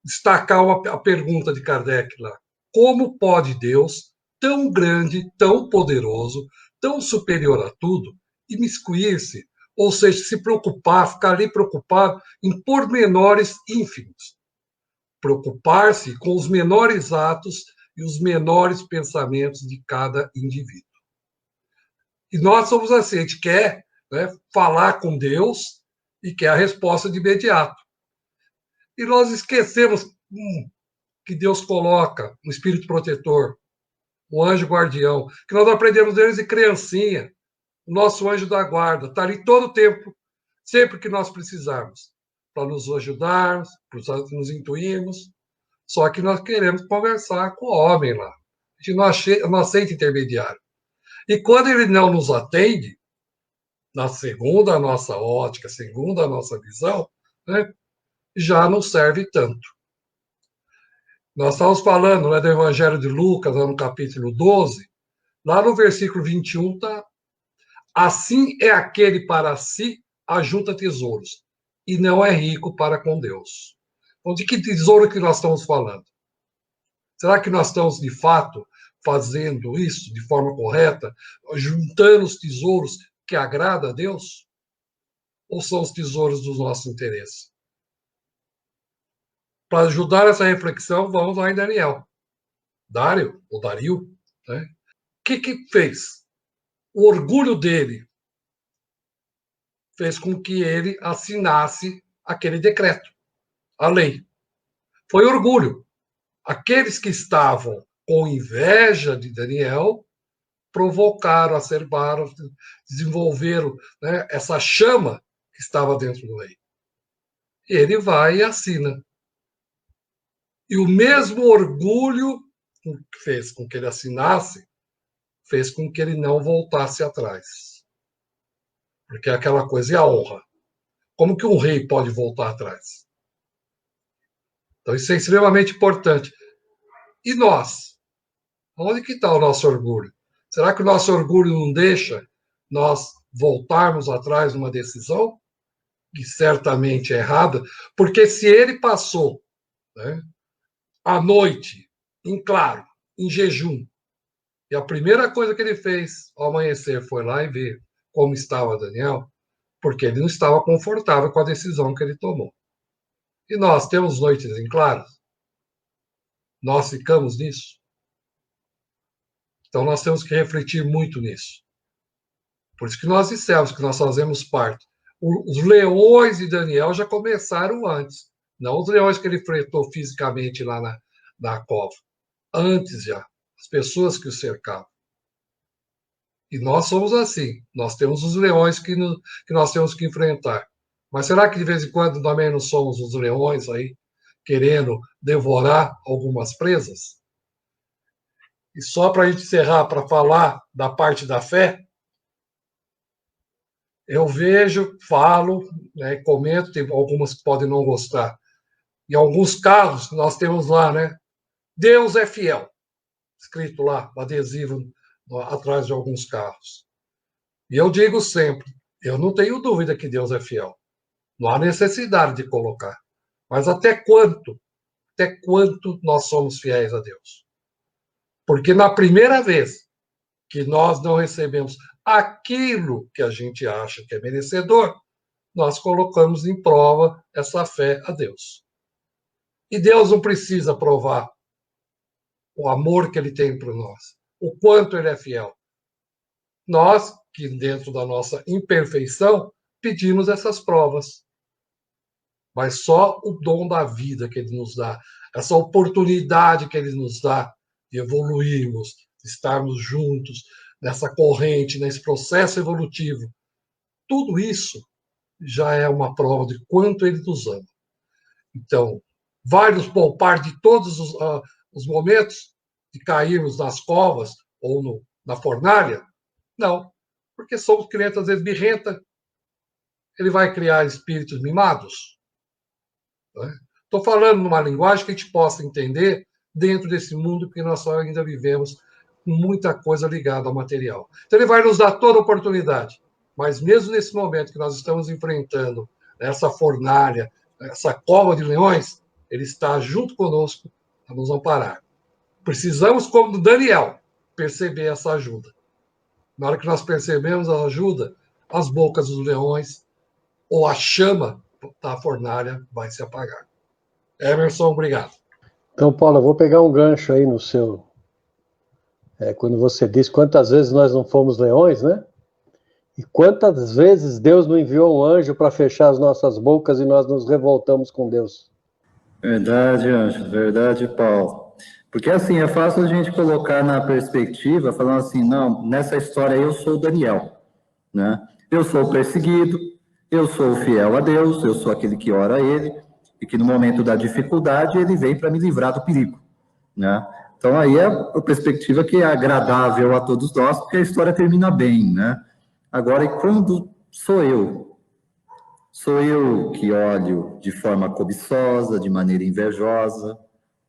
destacar a pergunta de Kardec lá. Como pode Deus, tão grande, tão poderoso, tão superior a tudo, imiscuir-se, ou seja, se preocupar, ficar ali preocupado em pormenores ínfimos? Preocupar-se com os menores atos e os menores pensamentos de cada indivíduo. E nós somos assim, a gente quer, né, falar com Deus e quer a resposta de imediato. E nós esquecemos que Deus coloca um espírito protetor, um anjo guardião, que nós aprendemos deles de criancinha, o nosso anjo da guarda, está ali todo o tempo, sempre que nós precisarmos, para nos ajudar, para nos intuirmos. Só que nós queremos conversar com o homem lá. A gente não aceita intermediário. E quando ele não nos atende, segundo a nossa ótica, segundo a nossa visão, né, já não serve tanto. Nós estávamos falando, né, do Evangelho de Lucas, lá no capítulo 12, lá no versículo 21, tá? Assim é aquele para si ajunta tesouros, e não é rico para com Deus. Então, de que tesouro que nós estamos falando? Será que nós estamos, de fato, fazendo isso de forma correta, juntando os tesouros que agrada a Deus? Ou são os tesouros dos nossos interesses? Para ajudar essa reflexão, vamos lá em Daniel. Dario, né? O que fez? O orgulho dele fez com que ele assinasse aquele decreto, a lei. Foi orgulho. Aqueles que estavam com inveja de Daniel provocaram, acerbaram, desenvolveram, né, essa chama que estava dentro do rei. Ele vai e assina. E o mesmo orgulho que fez com que ele assinasse, fez com que ele não voltasse atrás. Porque é aquela coisa, e a honra? Como que um rei pode voltar atrás? Então, isso é extremamente importante. E nós? Onde que está o nosso orgulho? Será que o nosso orgulho não deixa nós voltarmos atrás numa decisão? Que certamente é errada, porque se ele passou, né, a noite, em claro, em jejum, e a primeira coisa que ele fez ao amanhecer foi lá e ver como estava Daniel, porque ele não estava confortável com a decisão que ele tomou. E nós temos noites em claro? Nós ficamos nisso? Então nós temos que refletir muito nisso. Por isso que nós dissemos que nós fazemos parte. Os leões de Daniel já começaram antes. Não os leões que ele enfrentou fisicamente lá na cova. Antes já. As pessoas que o cercavam. E nós somos assim. Nós temos os leões que nós temos que enfrentar. Mas será que de vez em quando também não somos os leões aí, querendo devorar algumas presas? E só para a gente encerrar, para falar da parte da fé, eu vejo, falo, né, comento, tem algumas que podem não gostar. Em alguns casos, nós temos lá, né? Deus é fiel. Escrito lá, adesivo atrás de alguns carros. E eu digo sempre, eu não tenho dúvida que Deus é fiel. Não há necessidade de colocar. Mas até quanto nós somos fiéis a Deus? Porque na primeira vez que nós não recebemos aquilo que a gente acha que é merecedor, nós colocamos em prova essa fé a Deus. E Deus não precisa provar o amor que ele tem por nós, o quanto ele é fiel. Nós, que dentro da nossa imperfeição, pedimos essas provas. Mas só o dom da vida que ele nos dá, essa oportunidade que ele nos dá de evoluirmos, de estarmos juntos nessa corrente, nesse processo evolutivo, tudo isso já é uma prova de quanto ele nos ama. Então, vai nos poupar de todos os momentos de cairmos nas covas ou na fornalha? Não, porque somos crianças, às vezes, birrenta. Ele vai criar espíritos mimados? Estou falando numa linguagem que a gente possa entender dentro desse mundo, porque nós só ainda vivemos com muita coisa ligada ao material. Então, ele vai nos dar toda a oportunidade. Mas mesmo nesse momento que nós estamos enfrentando essa fornalha, essa cova de leões, ele está junto conosco a nos amparar. Precisamos, como Daniel, perceber essa ajuda. Na hora que nós percebemos a ajuda, as bocas dos leões ou a chama da fornalha vai se apagar. Emerson, obrigado. Então, Paulo, eu vou pegar um gancho aí no seu... quando você diz quantas vezes nós não fomos leões, né? E quantas vezes Deus não enviou um anjo para fechar as nossas bocas e nós nos revoltamos com Deus. Verdade, Anjo, verdade, Paulo. Porque assim, é fácil a gente colocar na perspectiva, falando assim, não, nessa história eu sou Daniel, né? Eu sou perseguido, eu sou fiel a Deus, eu sou aquele que ora a Ele, e que no momento da dificuldade ele vem para me livrar do perigo, né? Então aí é a perspectiva que é agradável a todos nós, porque a história termina bem, né? Agora, e quando sou eu? Sou eu que olho de forma cobiçosa, de maneira invejosa,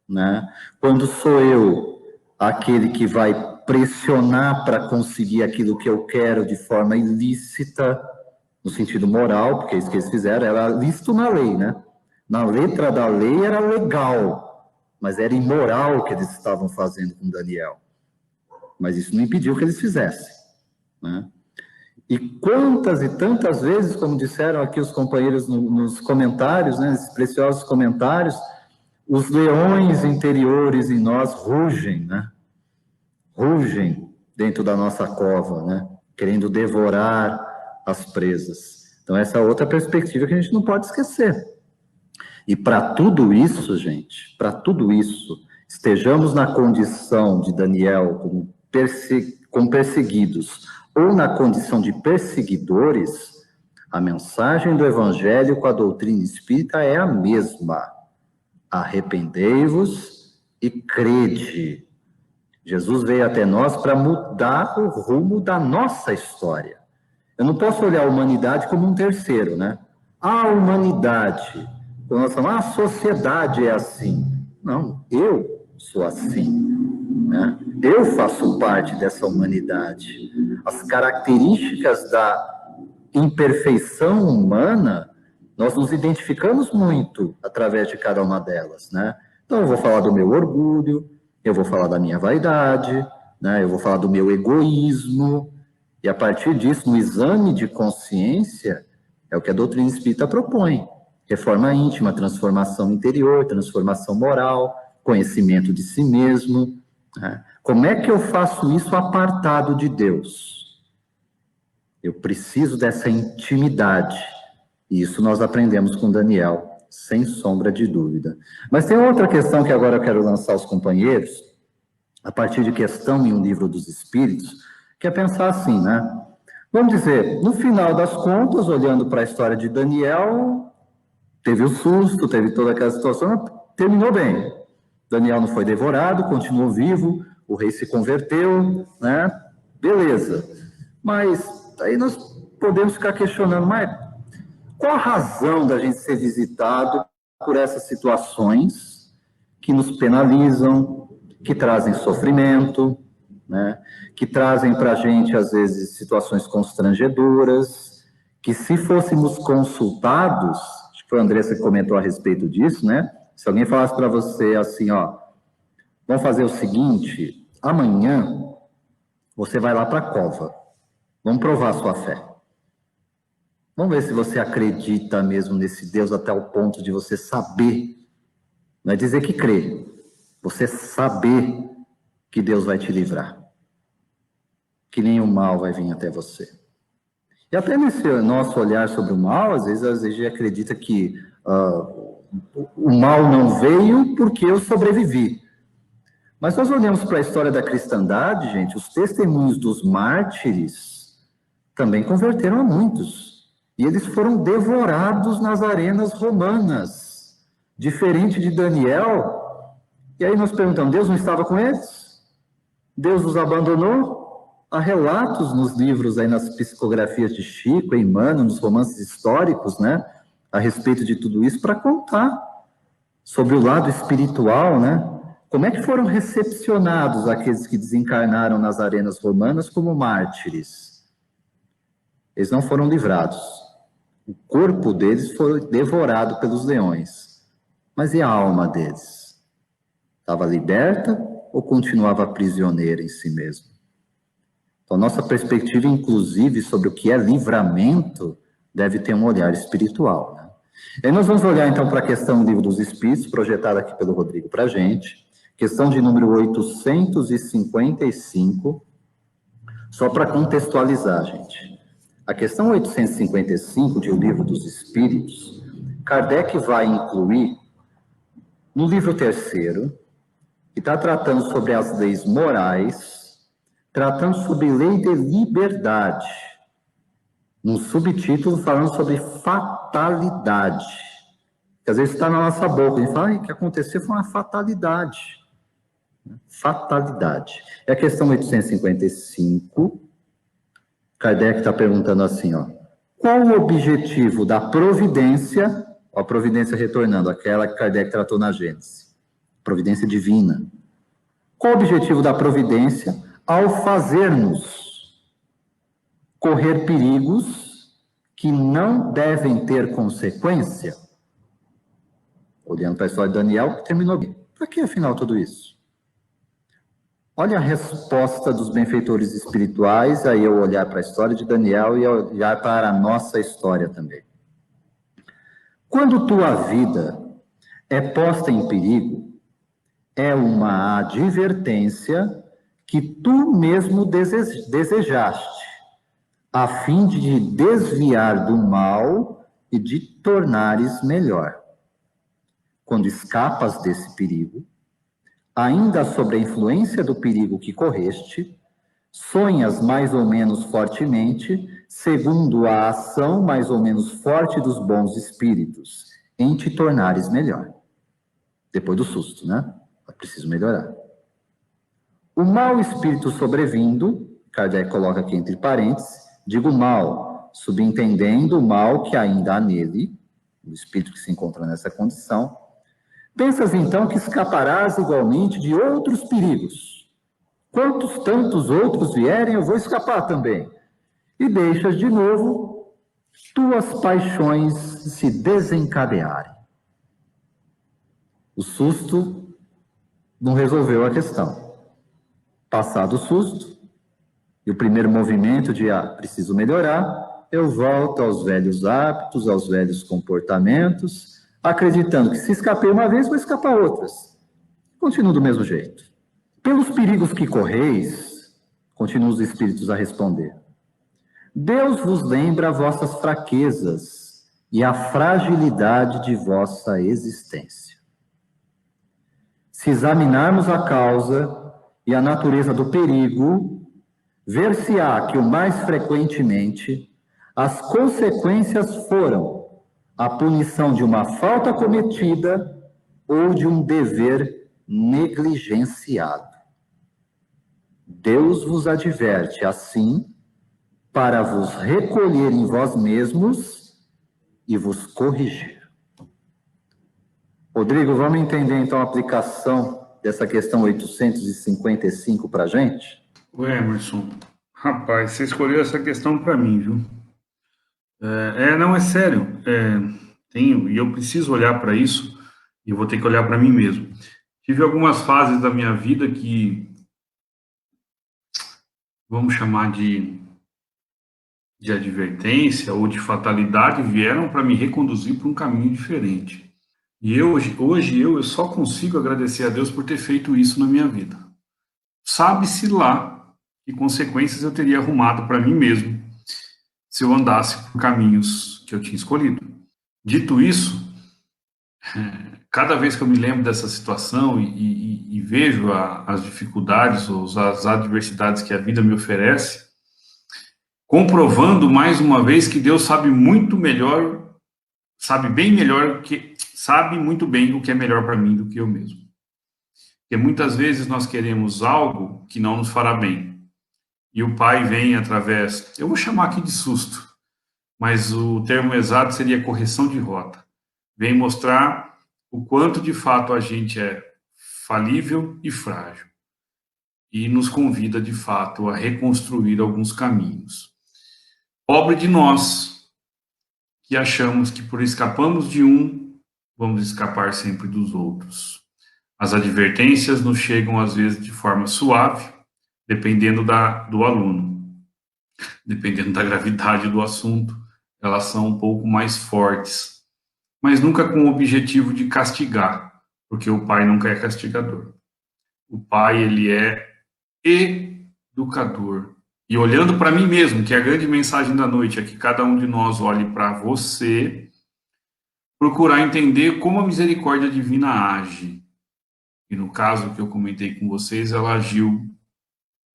né? Quando sou eu aquele que vai pressionar para conseguir aquilo que eu quero de forma ilícita, no sentido moral, porque isso que eles fizeram era lícito na lei, né? Na letra da lei era legal, mas era imoral o que eles estavam fazendo com Daniel. Mas isso não impediu que eles fizessem, né? E quantas e tantas vezes, como disseram aqui os companheiros nos comentários, né, esses preciosos comentários, os leões interiores em nós rugem, né? Rugem dentro da nossa cova, né? Querendo devorar as presas. Então, essa é outra perspectiva que a gente não pode esquecer. E para tudo isso, gente, para tudo isso, estejamos na condição de Daniel como perseguidos ou na condição de perseguidores, a mensagem do Evangelho com a doutrina espírita é a mesma. Arrependei-vos e crede. Jesus veio até nós para mudar o rumo da nossa história. Eu não posso olhar a humanidade como um terceiro, né? A humanidade, quando nós falamos, a sociedade é assim. Não, eu sou assim, né? Eu faço parte dessa humanidade. As características da imperfeição humana, nós nos identificamos muito através de cada uma delas, né? Então, eu vou falar do meu orgulho, eu vou falar da minha vaidade, né? Eu vou falar do meu egoísmo, e a partir disso, no exame de consciência, é o que a doutrina espírita propõe. Reforma íntima, transformação interior, transformação moral, conhecimento de si mesmo, né? Como é que eu faço isso apartado de Deus? Eu preciso dessa intimidade. E isso nós aprendemos com Daniel, sem sombra de dúvida. Mas tem outra questão que agora eu quero lançar aos companheiros, a partir de questão em um livro dos Espíritos, que é pensar assim, né? Vamos dizer, no final das contas, olhando para a história de Daniel, teve o susto, teve toda aquela situação, terminou bem. Daniel não foi devorado, continuou vivo, o rei se converteu, né? Beleza. Mas aí nós podemos ficar questionando, mas qual a razão da gente ser visitado por essas situações que nos penalizam, que trazem sofrimento, né? Que trazem para a gente, às vezes, situações constrangedoras, que se fôssemos consultados, acho que foi a Andressa que comentou a respeito disso, né? Se alguém falasse para você assim, ó, vamos fazer o seguinte, amanhã você vai lá para a cova, vamos provar a sua fé. Vamos ver se você acredita mesmo nesse Deus até o ponto de você saber, não é dizer que crê, você saber que Deus vai te livrar, que nenhum mal vai vir até você. E até nesse nosso olhar sobre o mal, às vezes a gente acredita que o mal não veio porque eu sobrevivi. Mas nós olhamos para a história da cristandade, gente, os testemunhos dos mártires também converteram a muitos. E eles foram devorados nas arenas romanas, diferente de Daniel. E aí nós perguntamos, Deus não estava com eles? Deus os abandonou? Há relatos nos livros, aí nas psicografias de Chico, Emmanuel, nos romances históricos, né, a respeito de tudo isso, para contar sobre o lado espiritual, né? Como é que foram recepcionados aqueles que desencarnaram nas arenas romanas como mártires? Eles não foram livrados. O corpo deles foi devorado pelos leões. Mas e a alma deles? Estava liberta ou continuava prisioneira em si mesmo? Então, nossa perspectiva, inclusive, sobre o que é livramento, deve ter um olhar espiritual, né? E aí nós vamos olhar, então, para a questão do Livro dos Espíritos, projetada aqui pelo Rodrigo para a gente, questão de número 855, só para contextualizar, gente. A questão 855 de O Livro dos Espíritos, Kardec vai incluir no livro terceiro, que está tratando sobre as leis morais, tratando sobre lei de liberdade, num subtítulo falando sobre fatalidade. que às vezes está na nossa boca. A gente fala, o que aconteceu foi uma fatalidade. Fatalidade. É a questão 855. Kardec está perguntando assim, ó. Qual o objetivo da providência, ó, a providência retornando, aquela que Kardec tratou na Gênesis, providência divina. Qual o objetivo da providência ao fazermos correr perigos que não devem ter consequência? Olhando para a história de Daniel, que terminou bem. Para que, afinal, tudo isso? Olha a resposta dos benfeitores espirituais, aí eu olhar para a história de Daniel e olhar para a nossa história também. Quando tua vida é posta em perigo, é uma advertência que tu mesmo desejaste, a fim de desviar do mal e de tornares melhor. Quando escapas desse perigo, ainda sob a influência do perigo que correste, sonhas mais ou menos fortemente, segundo a ação mais ou menos forte dos bons espíritos, em te tornares melhor. Depois do susto, né? É preciso melhorar. O mau espírito sobrevindo, Kardec coloca aqui entre parênteses, digo mal, subentendendo o mal que ainda há nele, o espírito que se encontra nessa condição. Pensas então que escaparás igualmente de outros perigos. Quantos tantos outros vierem, eu vou escapar também. E deixas de novo tuas paixões se desencadearem. O susto não resolveu a questão. Passado o susto, e o primeiro movimento de preciso melhorar, eu volto aos velhos hábitos, aos velhos comportamentos, acreditando que se escapei uma vez, vou escapar outras. Continuo do mesmo jeito. Pelos perigos que correis, continuam os espíritos a responder, Deus vos lembra vossas fraquezas e a fragilidade de vossa existência. Se examinarmos a causa e a natureza do perigo, ver-se-á que o mais frequentemente as consequências foram a punição de uma falta cometida ou de um dever negligenciado. Deus vos adverte assim para vos recolher em vós mesmos e vos corrigir. Rodrigo, vamos entender então a aplicação dessa questão 855 para a gente? O Emerson, rapaz, você escolheu essa questão para mim, viu? Não, é sério. E eu preciso olhar para isso, e eu vou ter que olhar para mim mesmo. Tive algumas fases da minha vida que, vamos chamar de advertência ou de fatalidade, vieram para me reconduzir para um caminho diferente. E hoje eu só consigo agradecer a Deus por ter feito isso na minha vida. Sabe-se lá que consequências eu teria arrumado para mim mesmo se eu andasse por caminhos que eu tinha escolhido. Dito isso, cada vez que eu me lembro dessa situação e vejo as dificuldades ou as adversidades que a vida me oferece, comprovando mais uma vez que Deus sabe muito melhor, sabe muito bem o que é melhor para mim do que eu mesmo. Porque muitas vezes nós queremos algo que não nos fará bem. E o Pai vem através, eu vou chamar aqui de susto, mas o termo exato seria correção de rota. Vem mostrar o quanto de fato a gente é falível e frágil. E nos convida de fato a reconstruir alguns caminhos. Pobre de nós, que achamos que por escapamos de um, vamos escapar sempre dos outros. As advertências nos chegam às vezes de forma suave, dependendo do aluno. Dependendo da gravidade do assunto, elas são um pouco mais fortes, mas nunca com o objetivo de castigar, porque o Pai nunca é castigador. O Pai, ele é educador. E olhando para mim mesmo, que é a grande mensagem da noite, é que cada um de nós olhe para você, procurar entender como a misericórdia divina age. E no caso que eu comentei com vocês, ela agiu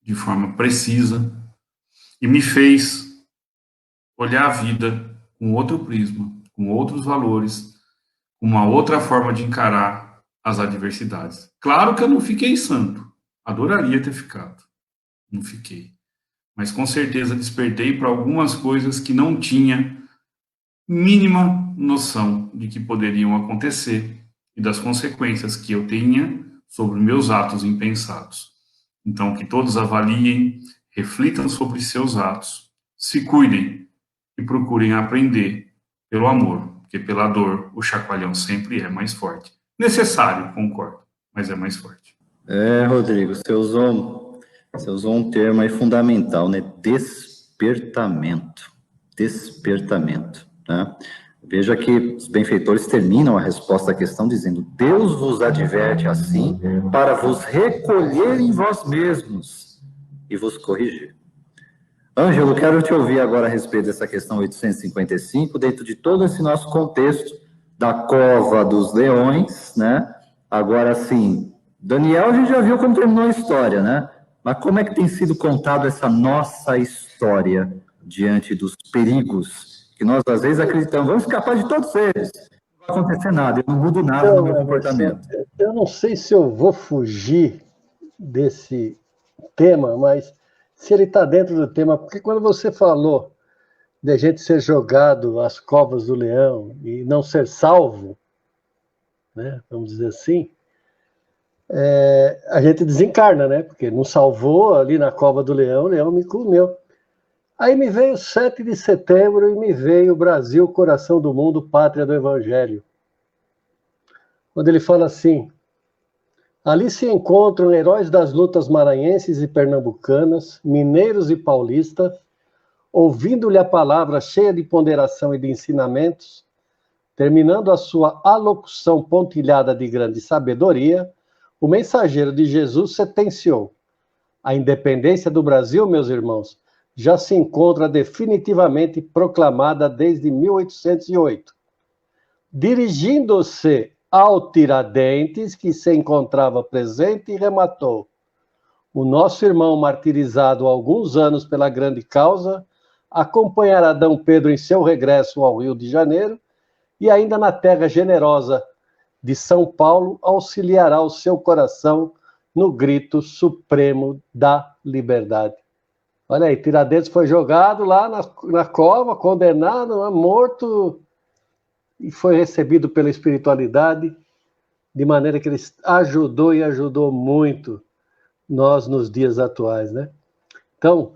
de forma precisa e me fez olhar a vida com outro prisma, com outros valores, uma outra forma de encarar as adversidades. Claro que eu não fiquei santo, adoraria ter ficado, não fiquei. Mas com certeza despertei para algumas coisas que não tinha mínima noção de que poderiam acontecer e das consequências que eu tinha sobre meus atos impensados. Então, que todos avaliem, reflitam sobre seus atos, se cuidem e procurem aprender pelo amor, porque pela dor o chacoalhão sempre é mais forte. Necessário, concordo, mas é mais forte. Rodrigo, você usou um termo aí fundamental, né? Despertamento. Despertamento, né? Veja que os benfeitores terminam a resposta à questão dizendo: Deus vos adverte assim para vos recolher em vós mesmos e vos corrigir. Ângelo, quero te ouvir agora a respeito dessa questão 855, dentro de todo esse nosso contexto da cova dos leões, né? Agora, sim, Daniel, a gente já viu como terminou a história, né? Mas como é que tem sido contado essa nossa história diante dos perigos que nós, às vezes, acreditamos, vamos escapar de todos eles, não vai acontecer nada, eu não mudo nada no meu comportamento. Eu não sei se eu vou fugir desse tema, mas se ele está dentro do tema, porque quando você falou de a gente ser jogado às covas do leão e não ser salvo, né, vamos dizer assim, a gente desencarna, né? Porque não salvou ali na cova do leão, o leão me comeu. Aí me veio 7 de setembro e me veio Brasil, coração do mundo, pátria do evangelho. Quando ele fala assim: ali se encontram heróis das lutas maranhenses e pernambucanas, mineiros e paulistas, ouvindo-lhe a palavra cheia de ponderação e de ensinamentos, terminando a sua alocução pontilhada de grande sabedoria, o mensageiro de Jesus sentenciou: a independência do Brasil, meus irmãos, já se encontra definitivamente proclamada desde 1808. Dirigindo-se ao Tiradentes, que se encontrava presente, rematou: o nosso irmão martirizado há alguns anos pela grande causa acompanhará D. Pedro em seu regresso ao Rio de Janeiro e ainda na terra generosa de São Paulo auxiliará o seu coração no grito supremo da liberdade. Olha aí, Tiradentes foi jogado lá na cova, condenado, morto, e foi recebido pela espiritualidade, de maneira que ele ajudou e ajudou muito nós nos dias atuais, né? Então,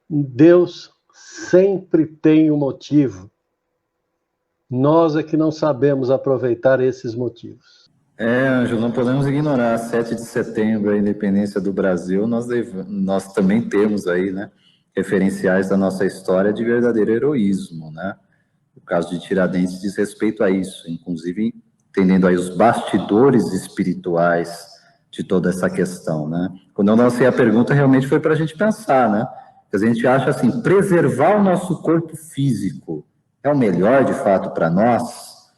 Deus sempre tem um motivo. Nós é que não sabemos aproveitar esses motivos. Ângelo, não podemos ignorar, 7 de setembro, a independência do Brasil, nós também temos aí, né, referenciais da nossa história de verdadeiro heroísmo, né? O caso de Tiradentes diz respeito a isso, inclusive entendendo aí os bastidores espirituais de toda essa questão, né? Quando eu lancei a pergunta, realmente foi para a gente pensar, né? Porque a gente acha assim, preservar o nosso corpo físico é o melhor, de fato, para nós,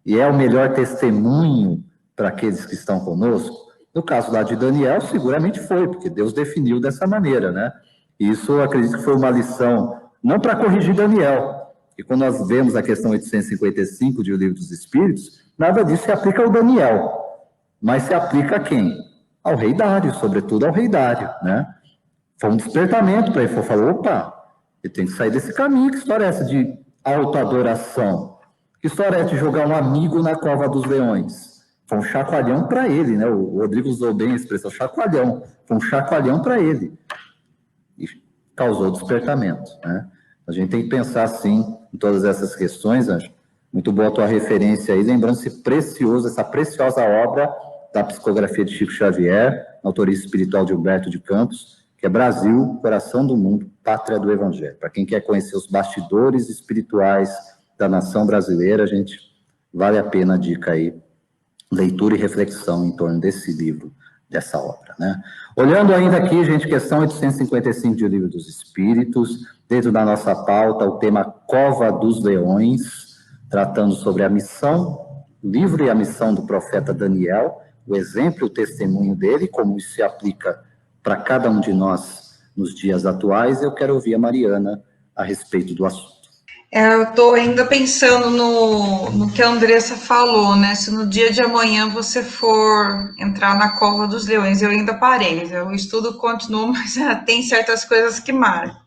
e é o melhor testemunho para aqueles que estão conosco. No caso lá de Daniel, seguramente foi, porque Deus definiu dessa maneira, né? E isso, eu acredito que foi uma lição, não para corrigir Daniel, e quando nós vemos a questão 855 de O Livro dos Espíritos, nada disso se aplica ao Daniel, mas se aplica a quem? Ao rei Dário, sobretudo ao rei Dário, né? Foi um despertamento para ele, falou, opa, ele tem que sair desse caminho, que história é essa de autoadoração? Que história é essa de jogar um amigo na cova dos leões? Foi um chacoalhão para ele, né? O Rodrigo usou bem a expressão chacoalhão, foi um chacoalhão para ele. E causou despertamento, né? A gente tem que pensar, sim, em todas essas questões, Anjo. Muito boa a tua referência aí, lembrando-se precioso, essa preciosa obra da psicografia de Chico Xavier, autoria espiritual de Humberto de Campos, que é Brasil, coração do mundo, pátria do evangelho. Para quem quer conhecer os bastidores espirituais da nação brasileira, gente, vale a pena a dica aí, leitura e reflexão em torno desse livro, dessa obra, né? Olhando ainda aqui, gente, questão 855 de O Livro dos Espíritos, dentro da nossa pauta, o tema Cova dos Leões, tratando sobre a missão, o livro e a missão do profeta Daniel, o exemplo e o testemunho dele, como isso se aplica para cada um de nós nos dias atuais. Eu quero ouvir a Mariana a respeito do assunto. Eu estou ainda pensando no que a Andressa falou, né? Se no dia de amanhã você for entrar na cova dos leões, eu ainda parei, o estudo continua, mas tem certas coisas que marcam.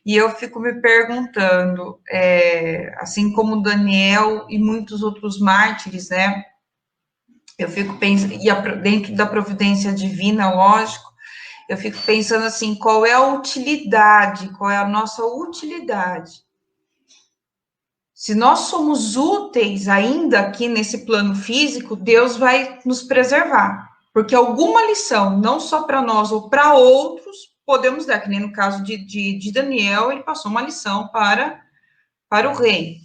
E eu fico me perguntando, assim como Daniel e muitos outros mártires, né? Eu fico pensando, e dentro da providência divina, lógico, eu fico pensando assim, qual é a utilidade, qual é a nossa utilidade? Se nós somos úteis ainda aqui nesse plano físico, Deus vai nos preservar. Porque alguma lição, não só para nós ou para outros, podemos dar, que nem no caso de Daniel, ele passou uma lição para o rei,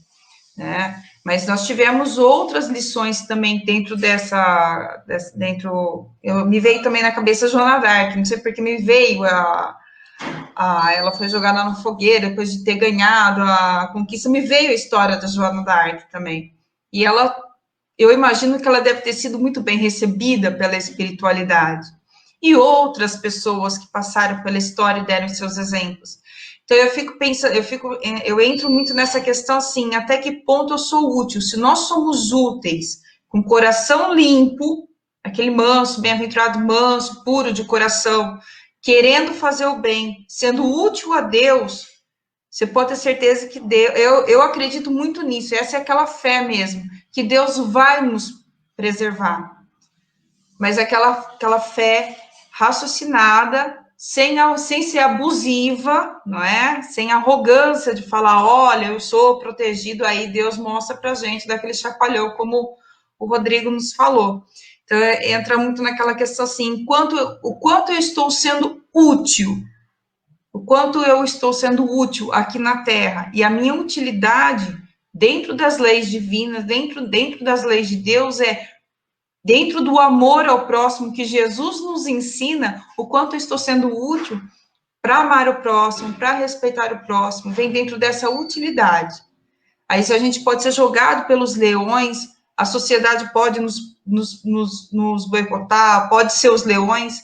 né? Mas nós tivemos outras lições também dentro me veio também na cabeça a Joana d'Arc, não sei porque me veio ela foi jogada na fogueira depois de ter ganhado a conquista, me veio a história da Joana d'Arc também. E eu imagino que ela deve ter sido muito bem recebida pela espiritualidade. E outras pessoas que passaram pela história e deram seus exemplos. Então eu fico pensando, eu entro muito nessa questão assim, até que ponto eu sou útil? Se nós somos úteis, com coração limpo, aquele manso, bem-aventurado manso, puro de coração, querendo fazer o bem, sendo útil a Deus, você pode ter certeza que Deus, eu acredito muito nisso, essa é aquela fé mesmo, que Deus vai nos preservar. Mas aquela fé raciocinada, sem ser abusiva, não é? Sem arrogância de falar, olha, eu sou protegido, aí Deus mostra pra gente daquele chapalhão, como o Rodrigo nos falou. Então, entra muito naquela questão assim, o quanto eu estou sendo útil, o quanto eu estou sendo útil aqui na Terra, e a minha utilidade dentro das leis divinas, dentro das leis de Deus, dentro do amor ao próximo que Jesus nos ensina, o quanto eu estou sendo útil para amar o próximo, para respeitar o próximo, vem dentro dessa utilidade. Aí, se a gente pode ser jogado pelos leões, a sociedade pode nos boicotar, pode ser os leões,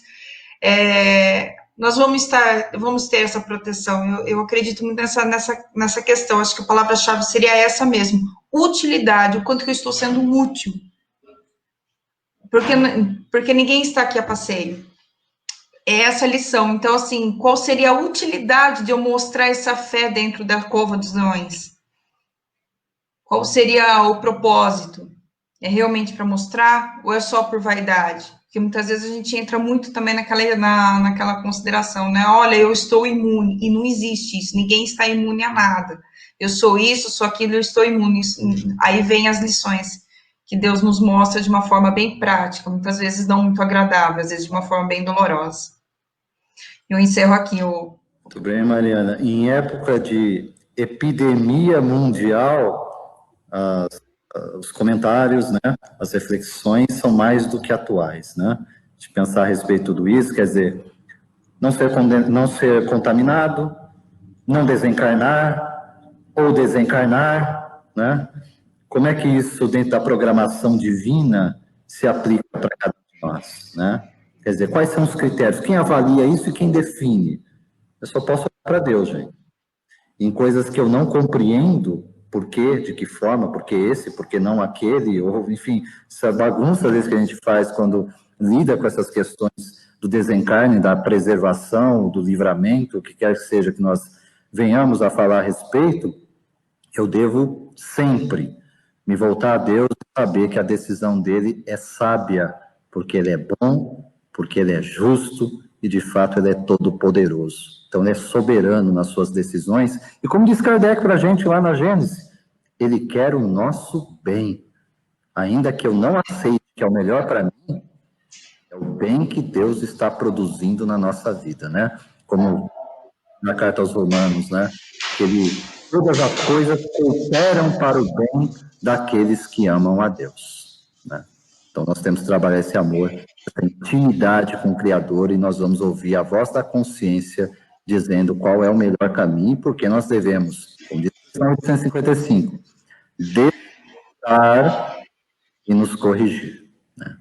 nós vamos ter essa proteção. Eu acredito muito nessa questão, acho que a palavra-chave seria essa mesmo, utilidade, o quanto que eu estou sendo útil. Porque ninguém está aqui a passeio. É essa lição. Então, assim, qual seria a utilidade de eu mostrar essa fé dentro da cova dos leões? Qual seria o propósito? É realmente para mostrar ou é só por vaidade? Porque muitas vezes a gente entra muito também naquela consideração, né? Olha, eu estou imune, e não existe isso, ninguém está imune a nada. Eu sou isso, sou aquilo, eu estou imune. Aí vem as lições que Deus nos mostra de uma forma bem prática, muitas vezes não muito agradável, às vezes de uma forma bem dolorosa. Eu encerro aqui o... Muito bem, Mariana. Em época de epidemia mundial, os comentários, né, as reflexões são mais do que atuais, né? De pensar a respeito de tudo isso, quer dizer, não ser contaminado, não desencarnar, ou desencarnar, né? Como é que isso, dentro da programação divina, se aplica para cada um de nós, né? Quer dizer, quais são os critérios? Quem avalia isso e quem define? Eu só posso olhar para Deus, gente. Em coisas que eu não compreendo, por quê, de que forma, por que esse, por que não aquele, ou, enfim, essa bagunça, às vezes, que a gente faz quando lida com essas questões do desencarne, da preservação, do livramento, o que quer que seja que nós venhamos a falar a respeito, eu devo sempre me voltar a Deus e saber que a decisão dele é sábia, porque ele é bom, porque ele é justo e, de fato, ele é todo-poderoso. Então, ele é soberano nas suas decisões. E como diz Kardec para a gente lá na Gênesis, ele quer o nosso bem. Ainda que eu não aceite que é o melhor para mim, é o bem que Deus está produzindo na nossa vida, né? Como na carta aos Romanos, né? Todas as coisas cooperam para o bem daqueles que amam a Deus, né? Então, nós temos que trabalhar esse amor, essa intimidade com o Criador, e nós vamos ouvir a voz da consciência dizendo qual é o melhor caminho, porque nós devemos, como diz a questão 855, despertar e nos corrigir, né?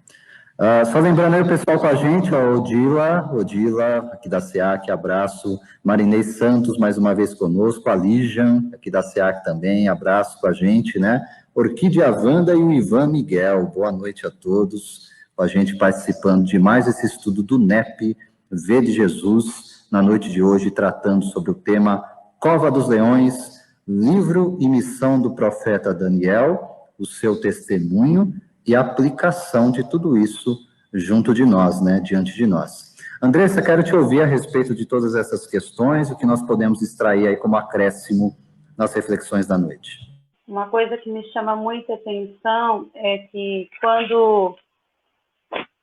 Só lembrando aí o pessoal com a gente, ó, Odila, aqui da SEAC, abraço. Marinês Santos, mais uma vez conosco. A Lígia, aqui da SEAC também, abraço com a gente, né? Orquídea Wanda e o Ivan Miguel, boa noite a todos. Com a gente participando de mais esse estudo do NEP, V de Jesus, na noite de hoje, tratando sobre o tema Cova dos Leões, livro e missão do profeta Daniel, o seu testemunho e a aplicação de tudo isso junto de nós, né, diante de nós. Andressa, quero te ouvir a respeito de todas essas questões, o que nós podemos extrair aí como acréscimo nas reflexões da noite. Uma coisa que me chama muita atenção é que quando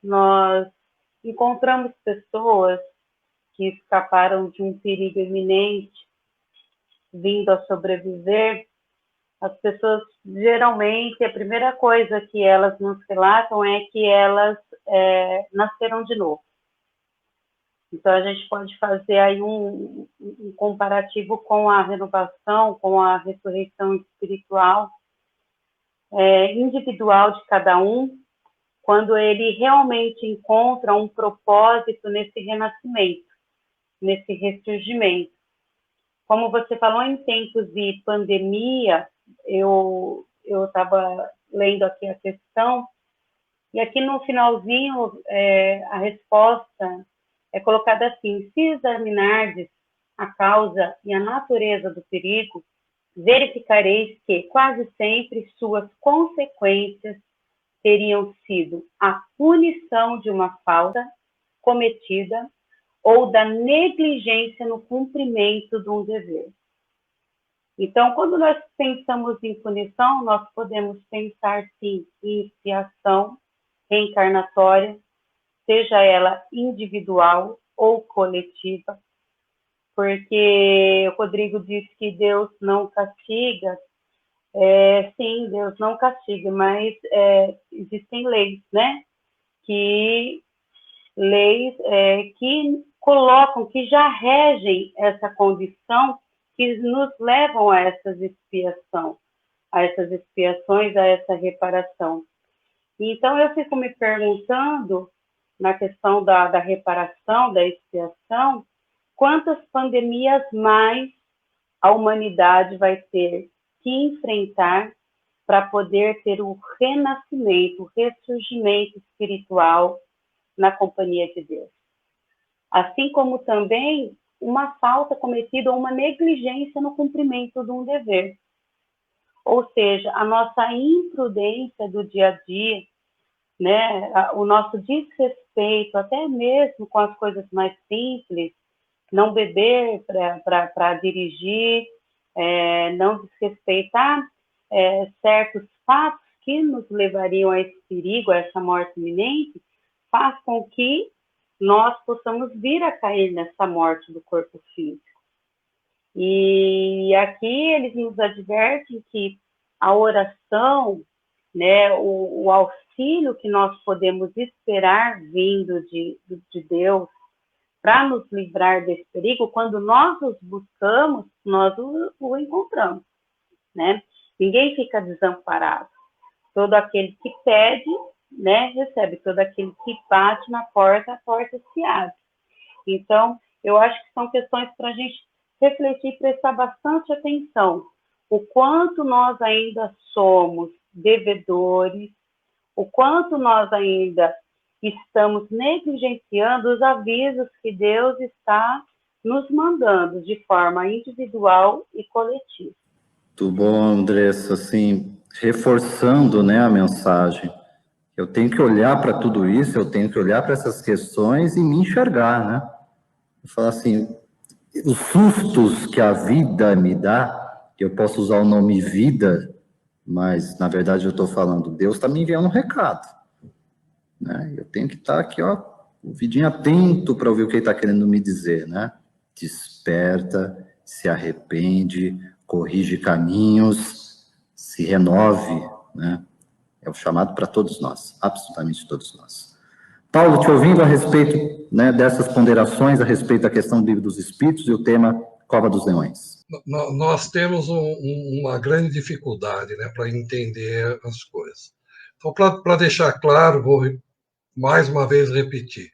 nós encontramos pessoas que escaparam de um perigo iminente, vindo a sobreviver, as pessoas, geralmente, a primeira coisa que elas nos relatam é que elas nasceram de novo. Então, a gente pode fazer aí um comparativo com a renovação, com a ressurreição espiritual individual de cada um, quando ele realmente encontra um propósito nesse renascimento, nesse ressurgimento. Como você falou, em tempos de pandemia, eu estava lendo aqui a questão, e aqui no finalzinho a resposta é colocada assim: se examinardes a causa e a natureza do perigo, verificareis que quase sempre suas consequências teriam sido a punição de uma falta cometida ou da negligência no cumprimento de um dever. Então, quando nós pensamos em punição, nós podemos pensar, sim, em expiação reencarnatória, seja ela individual ou coletiva, porque o Rodrigo disse que Deus não castiga. Sim, Deus não castiga, mas existem leis, né? Leis que colocam, que já regem essa condição, que nos levam a essas expiações, a essa reparação. Então, eu fico me perguntando, na questão da reparação, da expiação, quantas pandemias mais a humanidade vai ter que enfrentar para poder ter o renascimento, o ressurgimento espiritual na companhia de Deus. Assim como também uma falta cometida ou uma negligência no cumprimento de um dever. Ou seja, a nossa imprudência do dia a dia, né, o nosso desrespeito, até mesmo com as coisas mais simples, não beber para dirigir, não desrespeitar certos fatos que nos levariam a esse perigo, a essa morte iminente, faz com que nós possamos vir a cair nessa morte do corpo físico. E aqui eles nos advertem que a oração, né, o auxílio que nós podemos esperar vindo de Deus para nos livrar desse perigo, quando nós os buscamos, nós o encontramos, né? Ninguém fica desamparado. Todo aquele que pede, né, recebe. Todo aquele que bate na porta, a porta se abre. Então, eu acho que são questões para a gente refletir e prestar bastante atenção. O quanto nós ainda somos devedores, o quanto nós ainda estamos negligenciando os avisos que Deus está nos mandando de forma individual e coletiva. Muito bom, Andressa, assim, reforçando, né, a mensagem. Eu tenho que olhar para tudo isso, eu tenho que olhar para essas questões e me enxergar, né? Falar assim, os sustos que a vida me dá, eu posso usar o nome vida, mas, na verdade, eu estou falando, Deus está me enviando um recado, né? Eu tenho que estar aqui, ó, ouvidinho atento para ouvir o que ele está querendo me dizer, né? Desperta, se arrepende, corrige caminhos, se renove, né? É o chamado para todos nós, absolutamente todos nós. Paulo, te ouvindo a respeito, né, dessas ponderações, a respeito da questão do livro dos Espíritos e o tema Cova dos Leões. Nós temos uma grande dificuldade, né, para entender as coisas. Então, para deixar claro, vou mais uma vez repetir.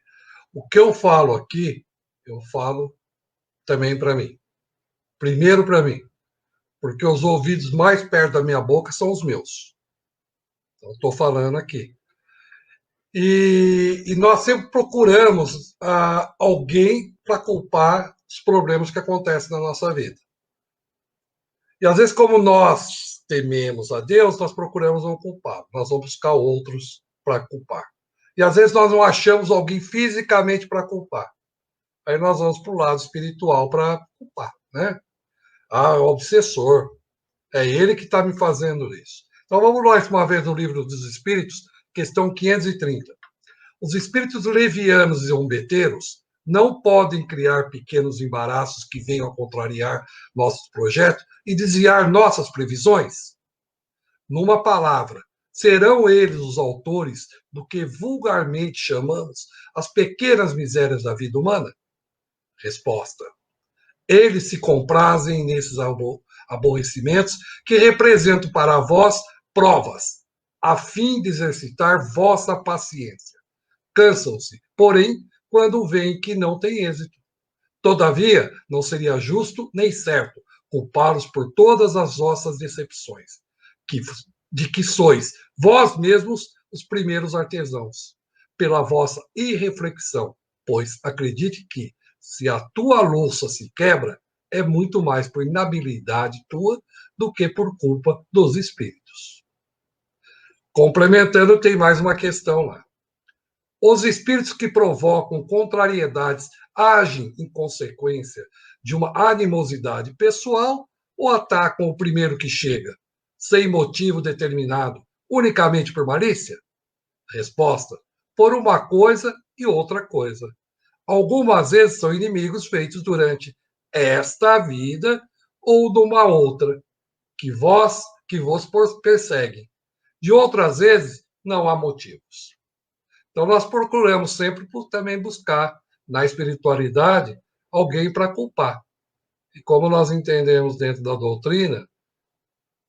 O que eu falo aqui, eu falo também para mim. Primeiro para mim, porque os ouvidos mais perto da minha boca são os meus. Então, estou falando aqui. E nós sempre procuramos alguém para culpar os problemas que acontecem na nossa vida. E às vezes, como nós tememos a Deus, nós procuramos um culpado. Nós vamos buscar outros para culpar. E às vezes nós não achamos alguém fisicamente para culpar. Aí nós vamos para o lado espiritual para culpar, né? Ah, é o obsessor. É ele que está me fazendo isso. Então vamos mais uma vez no livro dos Espíritos, questão 530. Os espíritos levianos e zombeteiros não podem criar pequenos embaraços que venham a contrariar nossos projetos e desviar nossas previsões? Numa palavra, serão eles os autores do que vulgarmente chamamos as pequenas misérias da vida humana? Resposta. Eles se comprazem nesses aborrecimentos que representam para vós provas, a fim de exercitar vossa paciência. Cansam-se, porém, quando veem que não tem êxito. Todavia, não seria justo nem certo culpá-los por todas as vossas decepções, de que sois vós mesmos os primeiros artesãos, pela vossa irreflexão, pois acredite que, se a tua louça se quebra, é muito mais por inabilidade tua do que por culpa dos espíritos. Complementando, tem mais uma questão lá. Os espíritos que provocam contrariedades agem em consequência de uma animosidade pessoal ou atacam o primeiro que chega, sem motivo determinado, unicamente por malícia? Resposta: por uma coisa e outra coisa. Algumas vezes são inimigos feitos durante esta vida ou numa outra, que vos perseguem. De outras vezes, não há motivos. Então, nós procuramos sempre também buscar, na espiritualidade, alguém para culpar. E como nós entendemos dentro da doutrina,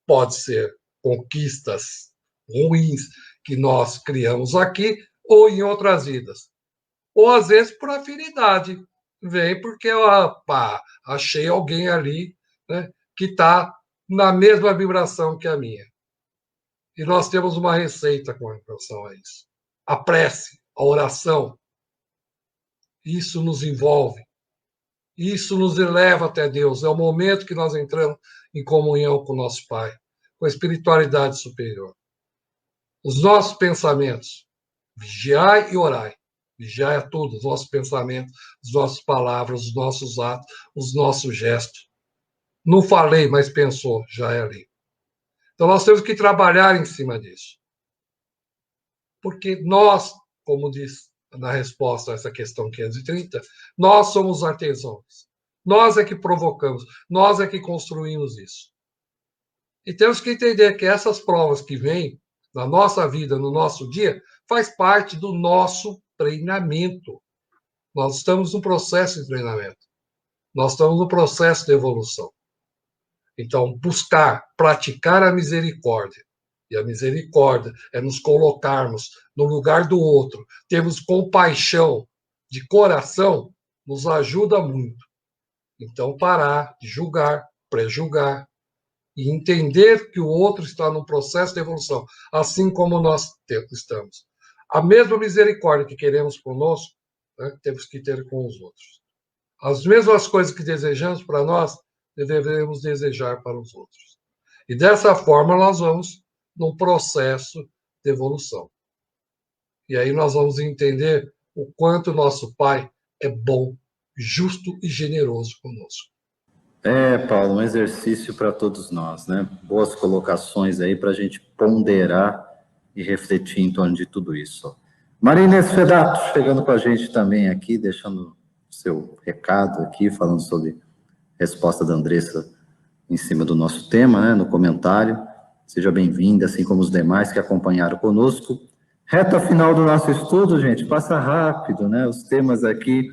pode ser conquistas ruins que nós criamos aqui ou em outras vidas. Ou, às vezes, por afinidade. Vem porque eu achei alguém ali, né, que está na mesma vibração que a minha. E nós temos uma receita com relação a isso. A prece, a oração, isso nos envolve, isso nos eleva até Deus. É o momento que nós entramos em comunhão com o nosso Pai, com a espiritualidade superior. Os nossos pensamentos, vigiai e orai. Vigiai a tudo, os nossos pensamentos, as nossas palavras, os nossos atos, os nossos gestos. Não falei, mas pensou, já é ali. Então nós temos que trabalhar em cima disso. Porque nós, como diz na resposta a essa questão 530, nós somos artesãos. Nós é que provocamos, nós é que construímos isso. E temos que entender que essas provas que vêm na nossa vida, no nosso dia, faz parte do nosso treinamento. Nós estamos no processo de treinamento. Nós estamos no processo de evolução. Então, buscar, praticar a misericórdia. E a misericórdia é nos colocarmos no lugar do outro, termos compaixão de coração, nos ajuda muito. Então, parar de julgar, pré-julgar, e entender que o outro está no processo de evolução, assim como nós estamos. A mesma misericórdia que queremos conosco, né, temos que ter com os outros. As mesmas coisas que desejamos para nós, devemos desejar para os outros. E dessa forma nós vamos num processo de evolução. E aí nós vamos entender o quanto o nosso Pai é bom, justo e generoso conosco. Paulo, um exercício para todos nós, né? Boas colocações aí para a gente ponderar e refletir em torno de tudo isso. Maria Inês Fedato, chegando com a gente também aqui, deixando seu recado aqui, falando sobre a resposta da Andressa em cima do nosso tema, né, no comentário. Seja bem-vinda, assim como os demais que acompanharam conosco. Reta final do nosso estudo, gente, passa rápido, né? Os temas aqui,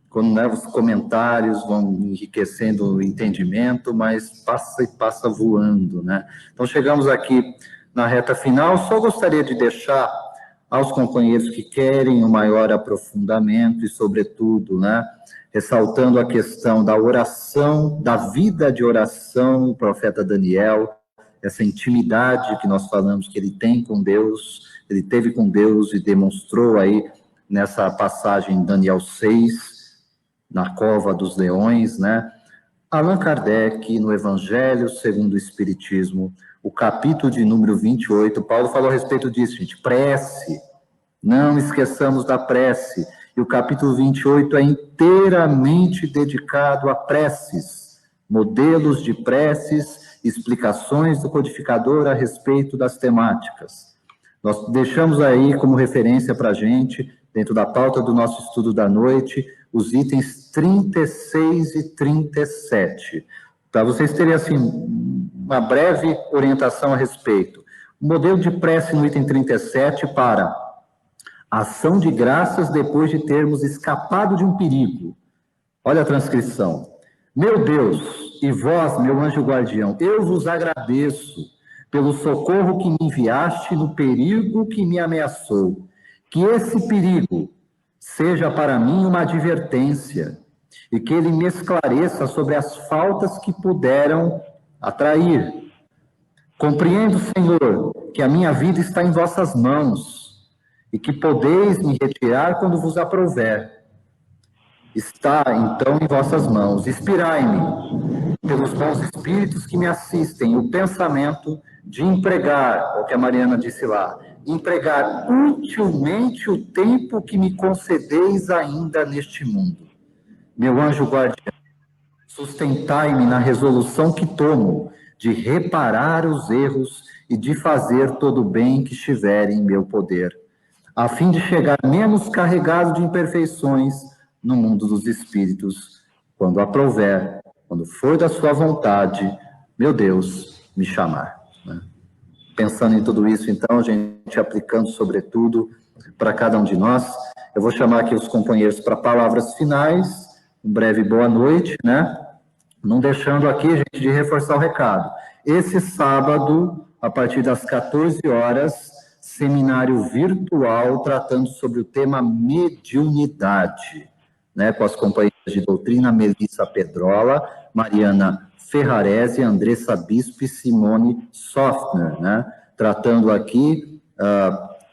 quando, né, os comentários vão enriquecendo o entendimento, mas passa e passa voando, né? Então, chegamos aqui na reta final. Só gostaria de deixar aos companheiros que querem um maior aprofundamento e, sobretudo, né, ressaltando a questão da oração, da vida de oração, o profeta Daniel, essa intimidade que nós falamos que ele tem com Deus, ele teve com Deus e demonstrou aí nessa passagem em Daniel 6, na cova dos leões, né? Allan Kardec, no Evangelho segundo o Espiritismo, o capítulo de número 28, Paulo falou a respeito disso, gente, prece, não esqueçamos da prece, e o capítulo 28 é inteiramente dedicado a preces, modelos de preces, explicações do codificador a respeito das temáticas. Nós deixamos aí como referência para a gente, dentro da pauta do nosso estudo da noite, os itens 36 e 37. Para vocês terem, assim, uma breve orientação a respeito. O modelo de prece no item 37 para ação de graças depois de termos escapado de um perigo. Olha a transcrição. Meu Deus, e vós, meu anjo guardião, eu vos agradeço pelo socorro que me enviaste no perigo que me ameaçou. Que esse perigo seja para mim uma advertência e que ele me esclareça sobre as faltas que puderam atrair. Compreendo, Senhor, que a minha vida está em vossas mãos e que podeis me retirar quando vos aprouver. Está, então, em vossas mãos. Inspirai-me, pelos bons espíritos que me assistem, o pensamento de empregar, o que a Mariana disse lá, empregar utilmente o tempo que me concedeis ainda neste mundo. Meu anjo guardião, sustentai-me na resolução que tomo de reparar os erros e de fazer todo o bem que estiver em meu poder, a fim de chegar menos carregado de imperfeições no mundo dos espíritos, quando aprouver, quando for da sua vontade, meu Deus, me chamar. Pensando em tudo isso, então, a gente aplicando sobretudo para cada um de nós, eu vou chamar aqui os companheiros para palavras finais, um breve boa noite, né? Não deixando aqui, gente, de reforçar o recado. Esse sábado, a partir das 14 horas, seminário virtual tratando sobre o tema mediunidade, né? Com as companheiras de doutrina Melissa Pedrola, Mariana Ferrarese, Andressa Bispo e Simone Softner, né? Tratando aqui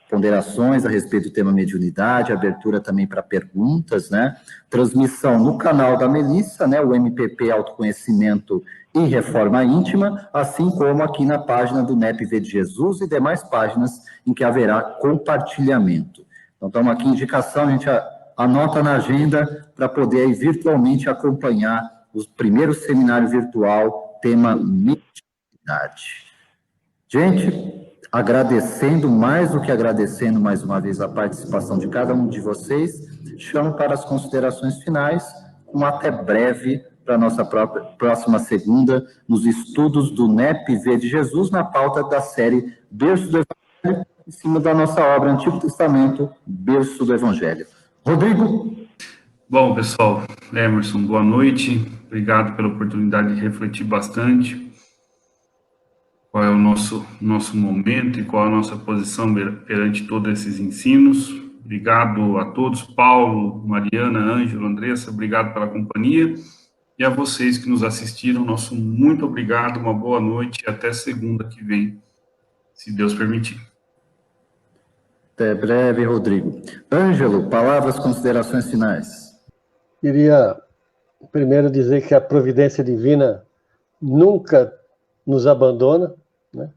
ponderações a respeito do tema mediunidade, abertura também para perguntas, né? Transmissão no canal da Melissa, né? O MPP Autoconhecimento e Reforma Íntima, assim como aqui na página do NEP V de Jesus e demais páginas em que haverá compartilhamento. Então, estamos aqui, indicação, a gente anota na agenda para poder aí, virtualmente acompanhar o primeiro seminário virtual, tema mediunidade. Gente, agradecendo, mais do que agradecendo mais uma vez a participação de cada um de vocês, chamo para as considerações finais, um até breve para a nossa próxima segunda, nos estudos do NEP V de Jesus, na pauta da série Berço do Evangelho, em cima da nossa obra Antigo Testamento, Berço do Evangelho. Rodrigo? Bom, pessoal, Emerson, boa noite, obrigado pela oportunidade de refletir bastante qual é o nosso momento e qual é a nossa posição perante todos esses ensinos. Obrigado a todos, Paulo, Mariana, Ângelo, Andressa, obrigado pela companhia. E a vocês que nos assistiram, nosso muito obrigado, uma boa noite e até segunda que vem, se Deus permitir. Até breve, Rodrigo. Ângelo, palavras, considerações finais. Queria primeiro dizer que a providência divina nunca nos abandona, né?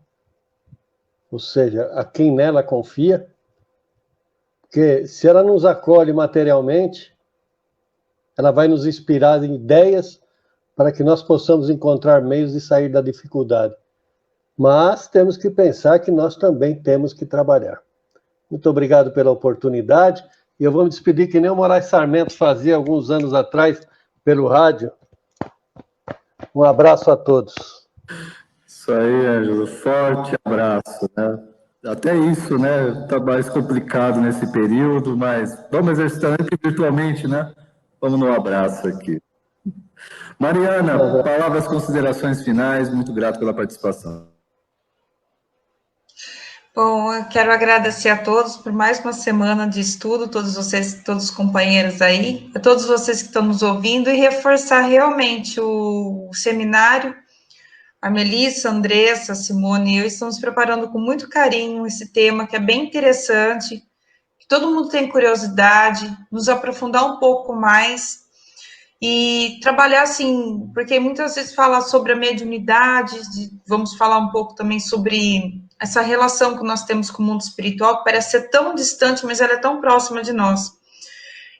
Ou seja, a quem nela confia, porque se ela nos acolhe materialmente, ela vai nos inspirar em ideias para que nós possamos encontrar meios de sair da dificuldade. Mas temos que pensar que nós também temos que trabalhar. Muito obrigado pela oportunidade, e eu vou me despedir que nem o Moraes Sarmento fazia alguns anos atrás pelo rádio. Um abraço a todos. Isso aí, Ângelo, forte abraço, né? Até isso, né, tá mais complicado nesse período, mas vamos exercitar virtualmente, né? Vamos no abraço aqui. Mariana, palavras, considerações finais, muito grato pela participação. Bom, eu quero agradecer a todos por mais uma semana de estudo, todos vocês, todos os companheiros aí, a todos vocês que estão nos ouvindo e reforçar realmente o seminário. A Melissa, a Andressa, a Simone e eu estamos preparando com muito carinho esse tema que é bem interessante, que todo mundo tem curiosidade, nos aprofundar um pouco mais e trabalhar assim, porque muitas vezes fala sobre a mediunidade, vamos falar um pouco também sobre essa relação que nós temos com o mundo espiritual, que parece ser tão distante, mas ela é tão próxima de nós.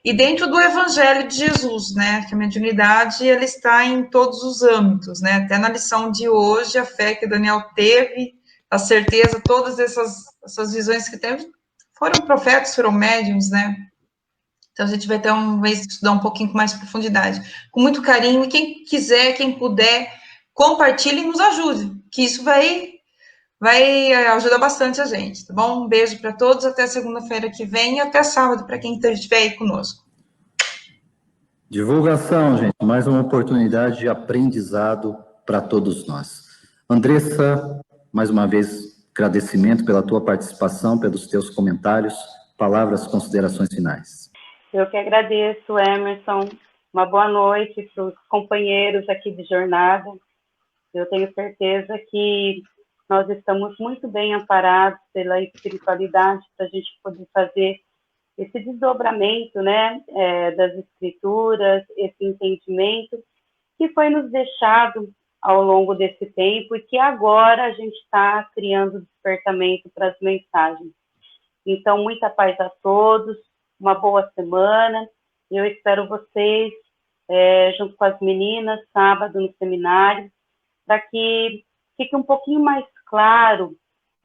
E dentro do Evangelho de Jesus, né, que a mediunidade ela está em todos os âmbitos, né, até na lição de hoje, a fé que Daniel teve, a certeza, todas essas visões que teve, foram profetas, foram médiums, né, então a gente vai ter vez estudar um pouquinho com mais profundidade, com muito carinho, e quem quiser, quem puder, compartilhe e nos ajude, que isso vai ajudar bastante a gente, tá bom? Um beijo para todos, até segunda-feira que vem e até sábado para quem estiver aí conosco. Divulgação, gente, mais uma oportunidade de aprendizado para todos nós. Andressa, mais uma vez, agradecimento pela tua participação, pelos teus comentários, palavras, considerações finais. Eu que agradeço, Emerson. Uma boa noite para os companheiros aqui de jornada. Eu tenho certeza que nós estamos muito bem amparados pela espiritualidade para a gente poder fazer esse desdobramento, né, das escrituras, esse entendimento que foi nos deixado ao longo desse tempo e que agora a gente está criando despertamento para as mensagens. Então, muita paz a todos, uma boa semana, e eu espero vocês, junto com as meninas, sábado no seminário, para que fique um pouquinho mais claro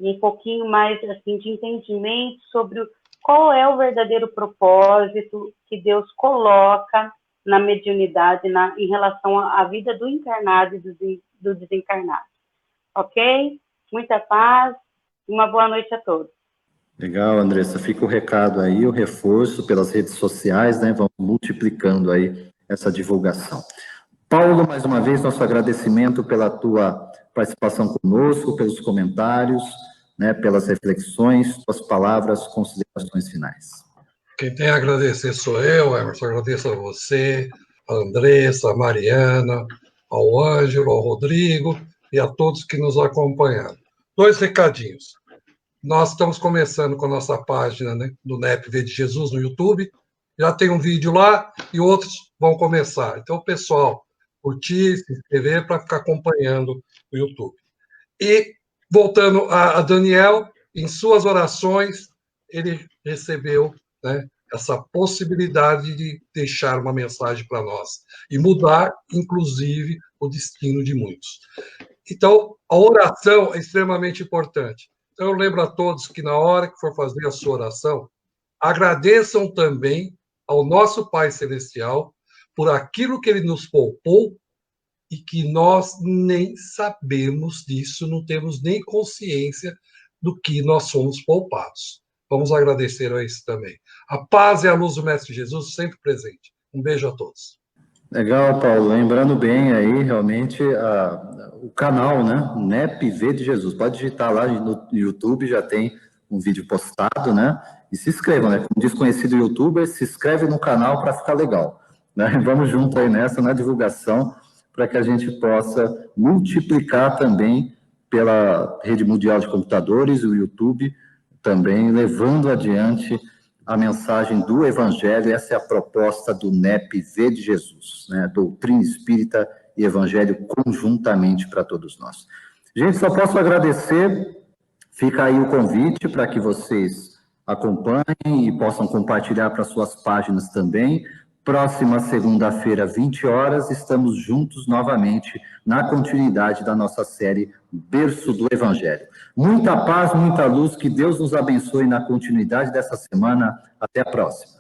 e um pouquinho mais assim, de entendimento sobre qual é o verdadeiro propósito que Deus coloca na mediunidade em relação à vida do encarnado e do desencarnado. Ok? Muita paz e uma boa noite a todos. Legal, Andressa. Fica o recado aí, o reforço pelas redes sociais, né? Vamos multiplicando aí essa divulgação. Paulo, mais uma vez, nosso agradecimento pela tua participação conosco, pelos comentários, né, pelas reflexões, tuas palavras, considerações finais. Quem tem a agradecer sou eu, Emerson. Agradeço a você, a Andressa, a Mariana, ao Ângelo, ao Rodrigo e a todos que nos acompanharam. 2 recadinhos. Nós estamos começando com a nossa página, né, do NEP V de Jesus no YouTube. Já tem um vídeo lá e outros vão começar. Então, pessoal, curtir, se inscrever para ficar acompanhando o YouTube. E, voltando a Daniel, em suas orações, ele recebeu, né, essa possibilidade de deixar uma mensagem para nós e mudar, inclusive, o destino de muitos. Então, a oração é extremamente importante. Então, eu lembro a todos que, na hora que for fazer a sua oração, agradeçam também ao nosso Pai Celestial por aquilo que Ele nos poupou e que nós nem sabemos disso, não temos nem consciência do que nós somos poupados. Vamos agradecer a isso também. A paz e a luz do Mestre Jesus sempre presente. Um beijo a todos. Legal, Paulo. Lembrando bem aí, realmente, o canal, né? NEP V de Jesus. Pode digitar lá no YouTube, já tem um vídeo postado, né? E se inscrevam, né? Como desconhecido youtuber, se inscreve no canal para ficar legal, né? Vamos junto aí nessa, na divulgação, para que a gente possa multiplicar também pela rede mundial de computadores, o YouTube, também levando adiante a mensagem do Evangelho. Essa é a proposta do NEP V de Jesus, né? Doutrina espírita e Evangelho conjuntamente para todos nós. Gente, só posso agradecer, fica aí o convite para que vocês acompanhem e possam compartilhar para suas páginas também. Próxima segunda-feira, 20 horas, estamos juntos novamente na continuidade da nossa série Berço do Evangelho. Muita paz, muita luz, que Deus nos abençoe na continuidade dessa semana. Até a próxima.